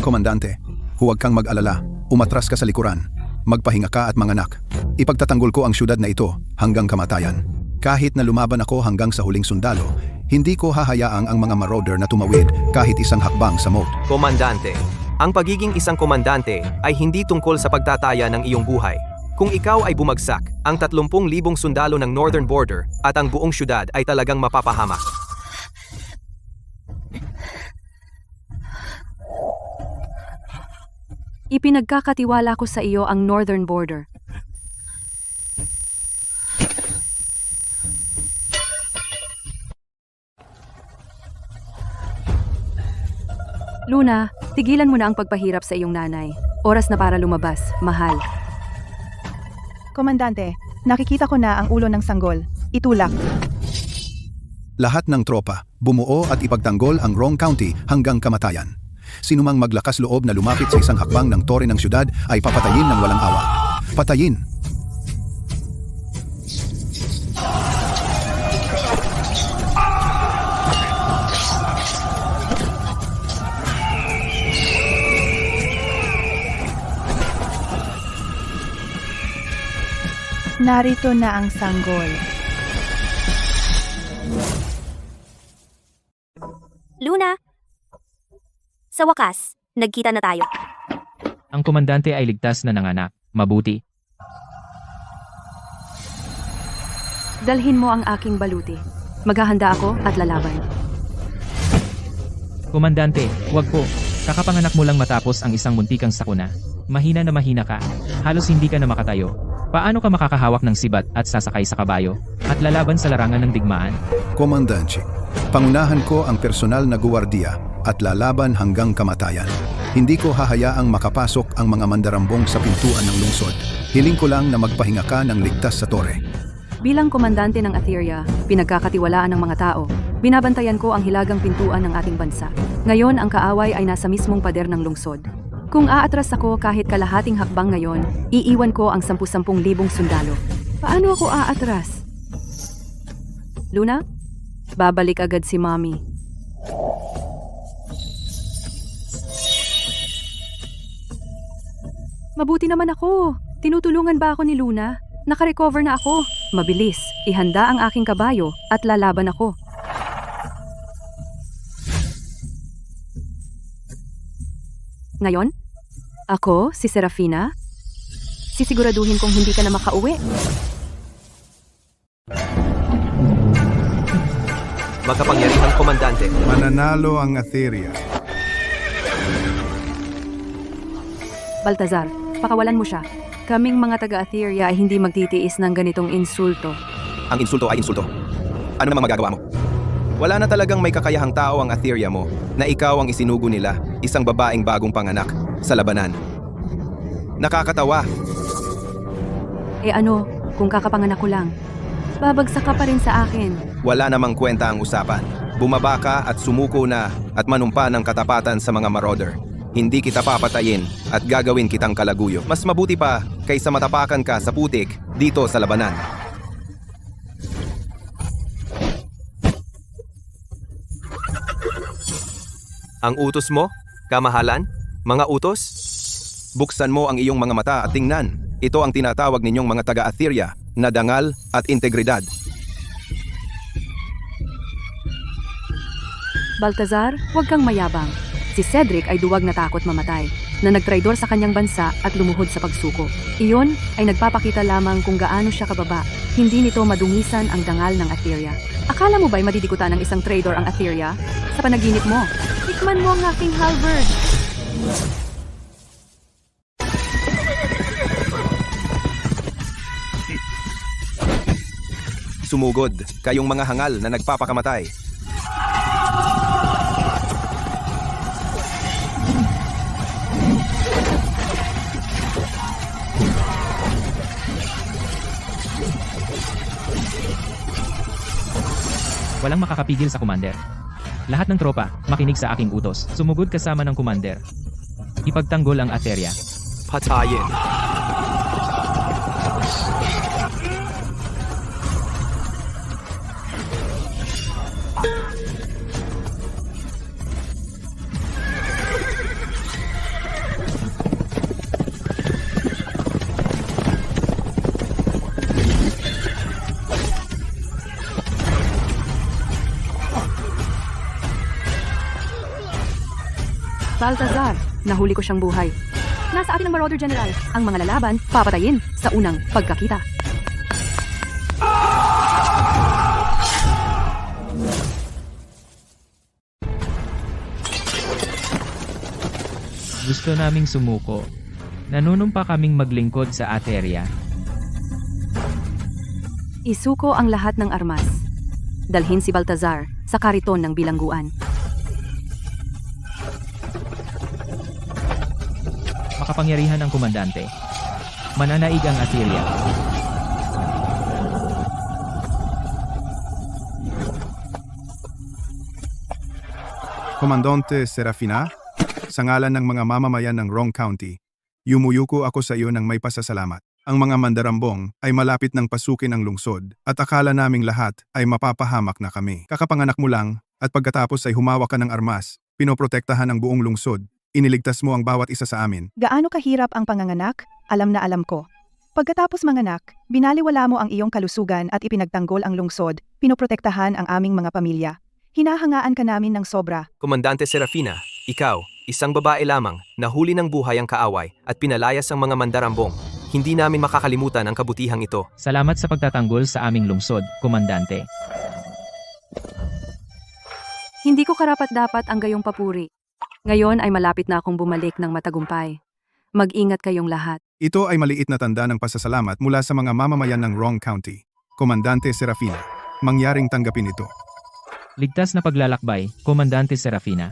Komandante, huwag kang mag-alala. Umatras ka sa likuran. Magpahinga ka at manganak. Ipagtatanggol ko ang syudad na ito hanggang kamatayan. Kahit na lumaban ako hanggang sa huling sundalo, hindi ko hahayaang ang mga marauder na tumawid kahit isang hakbang sa moat. Komandante, ang pagiging isang komandante ay hindi tungkol sa pagtataya ng iyong buhay. Kung ikaw ay bumagsak, ang 30,000 sundalo ng Northern Border at ang buong syudad ay talagang mapapahamak. Ipinagkakatiwala ko sa iyo ang northern border. Luna, tigilan mo na ang pagpahirap sa iyong nanay. Oras na para lumabas, mahal. Komandante, nakikita ko na ang ulo ng sanggol. Itulak. Lahat ng tropa, bumuo at ipagtanggol ang Rong County hanggang kamatayan. Sinumang maglakas loob na lumapit sa isang hakbang ng tore ng syudad ay papatayin ng walang awa. Patayin! Narito na ang sanggol. Luna! Sa wakas, nagkita na tayo. Ang komandante ay ligtas na nanganak. Mabuti. Dalhin mo ang aking baluti. Maghahanda ako at lalaban. Komandante, wag po. Kakapanganak mo lang matapos ang isang muntikang sakuna. Mahina na mahina ka. Halos hindi ka na makatayo. Paano ka makakahawak ng sibat at sasakay sa kabayo at lalaban sa larangan ng digmaan? Komandante, pangunahan ko ang personal na guwardiya at lalaban hanggang kamatayan. Hindi ko hahayaang makapasok ang mga mandarambong sa pintuan ng lungsod. Hiling ko lang na magpahinga ka ng ligtas sa tore. Bilang komandante ng Atheria, pinagkakatiwalaan ng mga tao, binabantayan ko ang hilagang pintuan ng ating bansa. Ngayon ang kaaway ay nasa mismong pader ng lungsod. Kung aatras ako kahit kalahating hakbang ngayon, iiwan ko ang 10,000 sundalo. Paano ako aatras? Luna? Babalik agad si Mommy. Mabuti naman ako. Tinutulungan ba ako ni Luna? Nakarecover na ako. Mabilis, ihanda ang aking kabayo at lalaban ako. Ngayon, ako, si Serafina, sisiguraduhin kong hindi ka na makauwi. Makapangyarihang komandante. Mananalo ang Atheria. Baltazar, pakawalan mo siya. Kaming mga taga-Atheria ay hindi magtitiis ng ganitong insulto. Ang insulto ay insulto. Ano namang magagawa mo? Wala na talagang may kakayahang tao ang Atheria mo na ikaw ang isinugo nila, isang babaeng bagong panganak, sa labanan. Nakakatawa. Eh ano, kung kakapanganak ko lang, babagsak ka pa rin sa akin. Wala namang kwenta ang usapan. Bumaba ka at sumuko na at manumpa ng katapatan sa mga marauder. Hindi kita papatayin at gagawin kitang kalaguyo. Mas mabuti pa kaysa matapakan ka sa putik dito sa labanan. Ang utos mo? Kamahalan? Mga utos? Buksan mo ang iyong mga mata at tingnan. Ito ang tinatawag ninyong mga taga-Atheria na dangal at integridad. Baltazar, huwag kang mayabang. Si Cedric ay duwag na takot mamatay, na nagtraidor sa kanyang bansa at lumuhod sa pagsuko. Iyon ay nagpapakita lamang kung gaano siya kababa. Hindi nito madungisan ang dangal ng Atheria. Akala mo ba'y madidikutan ng isang traidor ang Atheria? Sa panaginip mo, tikman mo ang aking halberd. Sumugod, kayong mga hangal na nagpapakamatay. Walang makakapigil sa commander. Lahat ng tropa, makinig sa aking utos. Sumugod kasama ng commander. Ipagtanggol ang Atheria. Patayin. Baltazar, nahuli ko siyang buhay. Nasa atin ang Marauder General. Ang mga lalaban, papatayin sa unang pagkakita. Gusto naming sumuko, Nanunumpa kaming maglingkod sa Ateria. Isuko ang lahat ng armas. Dalhin si Baltazar sa kariton ng bilangguan. Makapangyarihan ang komandante. Mananaig ang Ateria. Komandante Serafina, sa ngalan ng mga mamamayan ng Rong County, yumuyuko ako sa iyo ng may pasasalamat. Ang mga mandarambong ay malapit ng pasukin ang lungsod at akala naming lahat ay mapapahamak na kami. Kakapanganak mo lang at pagkatapos ay humawak ka ng armas, pinoprotektahan ang buong lungsod, iniligtas mo ang bawat isa sa amin. Gaano kahirap ang panganganak? Alam na alam ko. Pagkatapos manganak, binaliwala mo ang iyong kalusugan at ipinagtanggol ang lungsod, pinoprotektahan ang aming mga pamilya. Hinahangaan ka namin ng sobra. Komandante Serafina, ikaw, isang babae lamang, nahuli ng buhay ang kaaway at pinalayas ang mga mandarambong. Hindi namin makakalimutan ang kabutihang ito. Salamat sa pagtatanggol sa aming lungsod, Komandante. Hindi ko karapat-dapat ang gayong papuri. Ngayon ay malapit na akong bumalik ng matagumpay. Mag-ingat kayong lahat. Ito ay maliit na tanda ng pasasalamat mula sa mga mamamayan ng Rong County. Komandante Serafina, mangyaring tanggapin ito. Ligtas na paglalakbay, Komandante Serafina.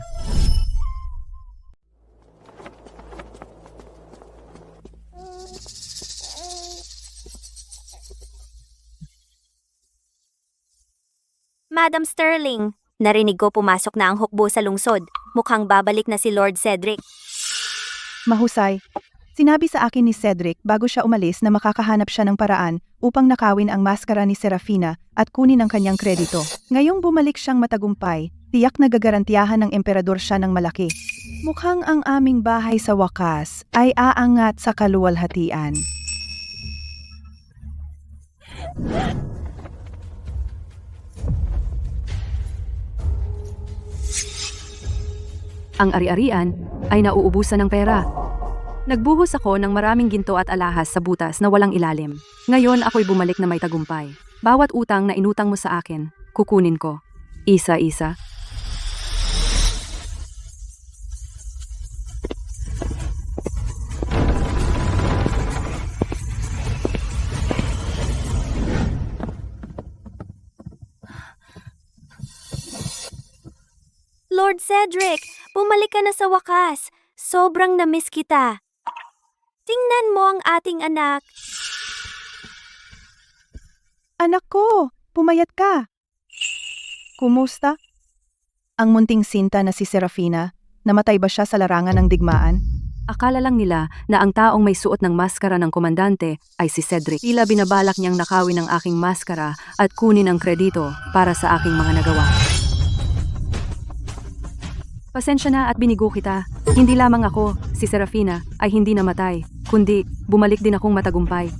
Madam Sterling, narinig ko pumasok na ang hukbo sa lungsod. Mukhang babalik na si Lord Cedric. Mahusay. Sinabi sa akin ni Cedric bago siya umalis na makakahanap siya ng paraan upang nakawin ang maskara ni Serafina at kunin ang kanyang kredito. Ngayong bumalik siyang matagumpay, tiyak na gagarantiyahan ng emperador siya ng malaki. Mukhang ang aming bahay sa wakas ay aangat sa kaluwalhatian. Ang ari-arian ay nauubusan ng pera. Nagbuhos ako ng maraming ginto at alahas sa butas na walang ilalim. Ngayon ako'y bumalik na may tagumpay. Bawat utang na inutang mo sa akin, kukunin ko. Isa-isa. Lord Cedric, bumalik ka na sa wakas. Sobrang na-miss kita. Tingnan mo ang ating anak. Anak ko, pumayat ka. Kumusta? Ang munting sinta na si Serafina, namatay ba siya sa larangan ng digmaan? Akala lang nila na ang taong may suot ng maskara ng komandante ay si Cedric. Tila binabalak niyang nakawin ang aking maskara at kunin ang kredito para sa aking mga nagawa. Pasensya na at binigo kita. Hindi lamang ako, si Serafina, ay hindi namatay, kundi bumalik din akong matagumpay.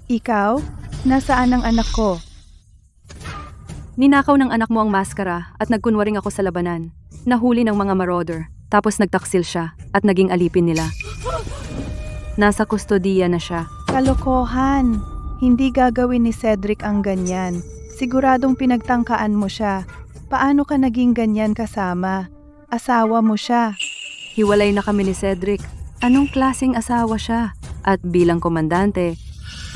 Ikaw? Nasaan ang anak ko? Ninakaw ng anak mo ang maskara at nagkunwaring ako sa labanan. Nahuli ng mga marauder, tapos nagtaksil siya at naging alipin nila. Nasa kustodiya na siya. Kalokohan! Hindi gagawin ni Cedric ang ganyan. Siguradong pinagtangkaan mo siya. Paano ka naging ganyan kasama? Asawa mo siya. Hiwalay na kami ni Cedric. Anong klaseng asawa siya? At bilang komandante,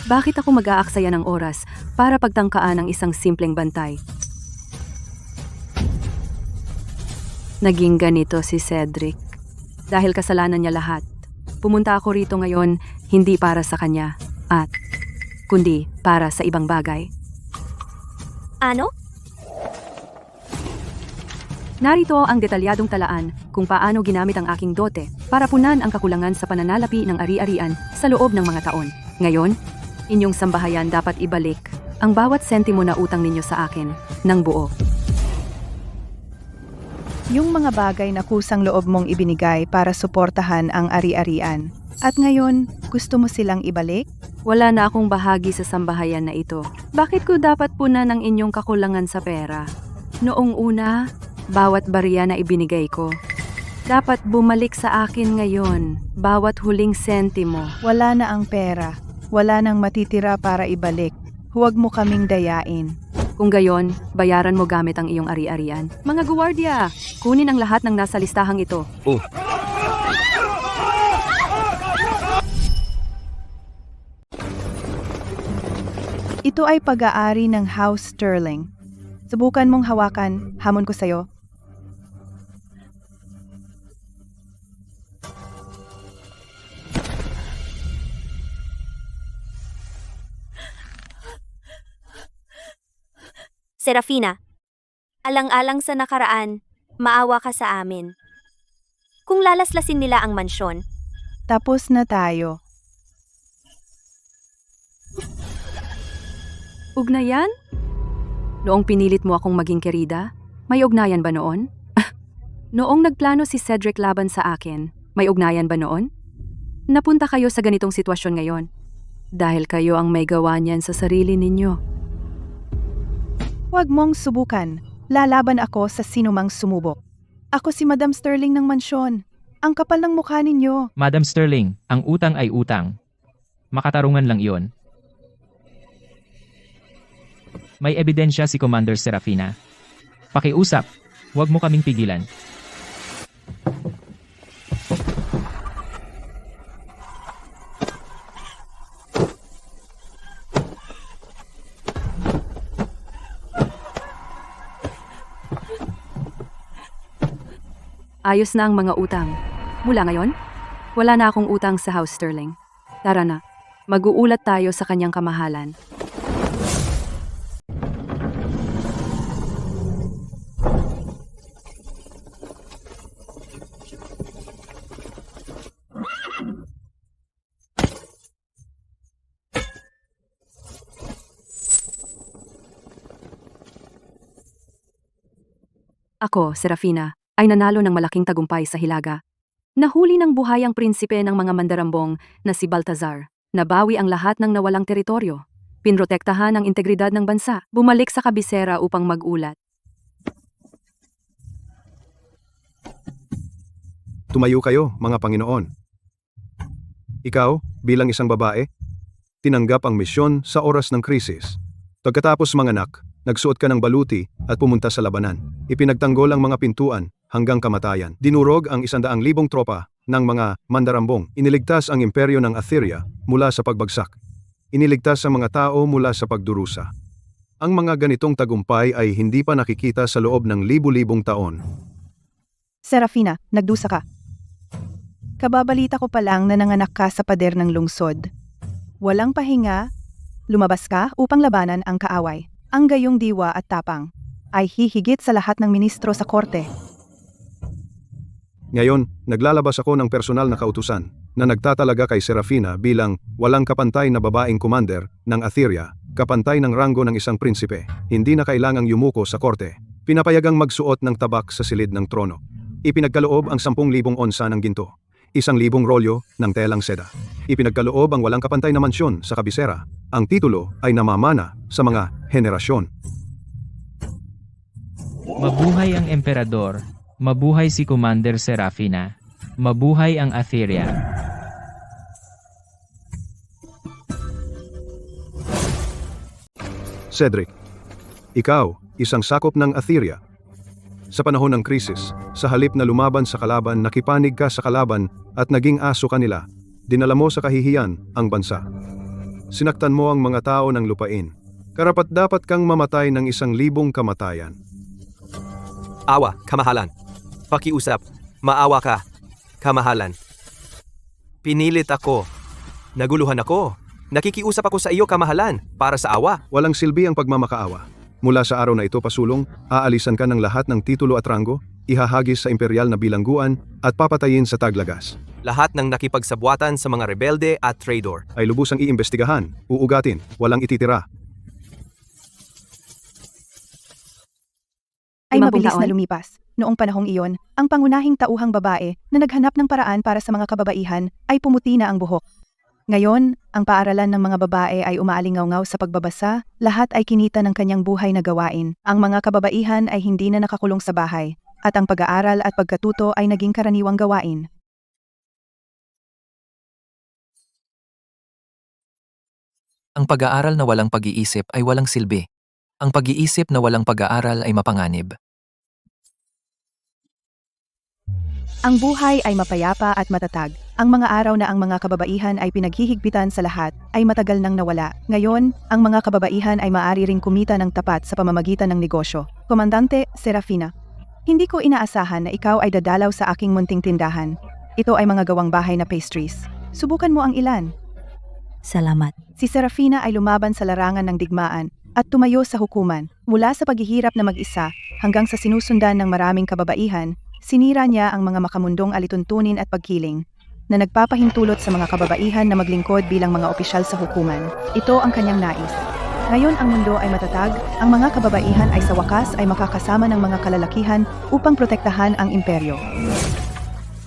bakit ako mag-aaksaya ng oras para pagtangkaan ang isang simpleng bantay? Naging ganito si Cedric. Dahil kasalanan niya lahat. Pumunta ako rito ngayon hindi para sa kanya at kundi para sa ibang bagay. Ano? Narito ang detalyadong talaan kung paano ginamit ang aking dote para punan ang kakulangan sa pananalapi ng ari-arian sa loob ng mga taon. Ngayon, inyong sambahayan dapat ibalik ang bawat sentimo na utang ninyo sa akin ng buo. Yung mga bagay na kusang loob mong ibinigay para suportahan ang ari-arian. At ngayon, gusto mo silang ibalik? Wala na akong bahagi sa sambahayan na ito. Bakit ko dapat punan ang inyong kakulangan sa pera? Noong una, bawat barya na ibinigay ko. Dapat bumalik sa akin ngayon, bawat huling sentimo. Wala na ang pera. Wala nang matitira para ibalik. Huwag mo kaming dayain. Kung gayon, bayaran mo gamit ang iyong ari-arian. Mga guwardiya, kunin ang lahat ng nasa listahang ito. Oh, Ito ay pag-aari ng House Sterling. Subukan mong hawakan, hamon ko sa'yo. Serafina, alang-alang sa nakaraan, maawa ka sa amin. Kung lalaslasin nila ang mansyon, Tapos na tayo. Ugnayan? Noong pinilit mo akong maging kerida, may ugnayan ba noon? Noong nagplano si Cedric laban sa akin, may ugnayan ba noon? Napunta kayo sa ganitong sitwasyon ngayon. Dahil kayo ang may gawa niyan sa sarili ninyo. Huwag mong subukan. Lalaban ako sa sinumang sumubok. Ako si Madam Sterling ng mansyon. Ang kapal ng mukha ninyo. Madam Sterling, ang utang ay utang. Makatarungan lang iyon. May ebidensya si Commander Serafina. Pakiusap, huwag mo kaming pigilan. Ayos na ang mga utang. Mula ngayon, wala na akong utang sa House Sterling. Tara na, mag-uulat tayo sa kanyang kamahalan. Ako, Serafina, ay nanalo ng malaking tagumpay sa Hilaga. Nahuli ng buhay ang prinsipe ng mga mandarambong na si Baltazar. Nabawi ang lahat ng nawalang teritoryo. Pinrotektahan ang integridad ng bansa. Bumalik sa kabisera upang mag-ulat. Tumayo kayo, mga Panginoon. Ikaw, bilang isang babae, tinanggap ang misyon sa oras ng krisis. Pagkatapos manganak, nagsuot ka ng baluti at pumunta sa labanan. Ipinagtanggol ang mga pintuan hanggang kamatayan. Dinurog ang 100,000 tropa ng mga mandarambong. Iniligtas ang imperyo ng Assyria mula sa pagbagsak. Iniligtas ang mga tao mula sa pagdurusa. Ang mga ganitong tagumpay ay hindi pa nakikita sa loob ng libu-libong taon. Serafina, nagdusa ka. Kababalita ko pa lang na nanganak ka sa pader ng lungsod. Walang pahinga, lumabas ka upang labanan ang kaaway. Ang gayong diwa at tapang ay hihigit sa lahat ng ministro sa korte. Ngayon, naglalabas ako ng personal na kautusan na nagtatalaga kay Serafina bilang walang kapantay na babaeng commander ng Assyria, kapantay ng ranggo ng isang prinsipe. Hindi na kailangang yumuko sa korte. Pinapayagang magsuot ng tabak sa silid ng trono. Ipinagkaloob ang 10,000 onsa ng ginto, 1,000 rolyo ng telang seda. Ipinagkaloob ang walang kapantay na mansyon sa kabisera. Ang titulo ay namamana sa mga henerasyon. Mabuhay ang emperador. Mabuhay si Commander Serafina. Mabuhay ang Assyria. Cedric, ikaw, isang sakop ng Assyria. Sa panahon ng krisis, sa halip na lumaban sa kalaban, nakipanig ka sa kalaban at naging aso kanila. Dinala mo sa kahihiyan ang bansa. Sinaktan mo ang mga tao ng lupain. Karapat-dapat kang mamatay ng 1,000 kamatayan. awa, kamahalan. Pakiusap, maawa ka, kamahalan. Pinilit ako. Naguluhan ako. Nakikiusap ako sa iyo, kamahalan, para sa awa. Walang silbi ang pagmamakaawa. Mula sa araw na ito pasulong, aalisan ka ng lahat ng titulo at ranggo, ihahagis sa imperial na bilangguan at papatayin sa taglagas. Lahat ng nakipagsabwatan sa mga rebelde at traitor Ay lubusang iimbestigahan, uugatin, walang ititira. Ay 50 mabilis na taon? lumipas. Noong panahong iyon, ang pangunahing tauhang babae na naghanap ng paraan para sa mga kababaihan ay pumuti na ang buhok. Ngayon, ang paaralan ng mga babae ay umaalingaw-ngaw sa pagbabasa, lahat ay kinita ng kanyang buhay na gawain. Ang mga kababaihan ay hindi na nakakulong sa bahay, at ang pag-aaral at pagkatuto ay naging karaniwang gawain. Ang pag-aaral na walang pag-iisip ay walang silbi. Ang pag-iisip na walang pag-aaral ay mapanganib. Ang buhay ay mapayapa at matatag. Ang mga araw na ang mga kababaihan ay pinaghihigpitan sa lahat ay matagal nang nawala. Ngayon, ang mga kababaihan ay maaari ring kumita ng tapat sa pamamagitan ng negosyo. Komandante Serafina, hindi ko inaasahan na ikaw ay dadalaw sa aking munting tindahan. Ito ay mga gawang bahay na pastries. Subukan mo ang ilan. Salamat. Si Serafina ay lumaban sa larangan ng digmaan at tumayo sa hukuman. Mula sa paghihirap na mag-isa hanggang sa sinusundan ng maraming kababaihan, sinira niya ang mga makamundong alituntunin at pagkiling na nagpapahintulot sa mga kababaihan na maglingkod bilang mga opisyal sa hukuman. Ito ang kanyang nais. Ngayon ang mundo ay matatag, ang mga kababaihan ay sa wakas ay makakasama ng mga kalalakihan upang protektahan ang imperyo.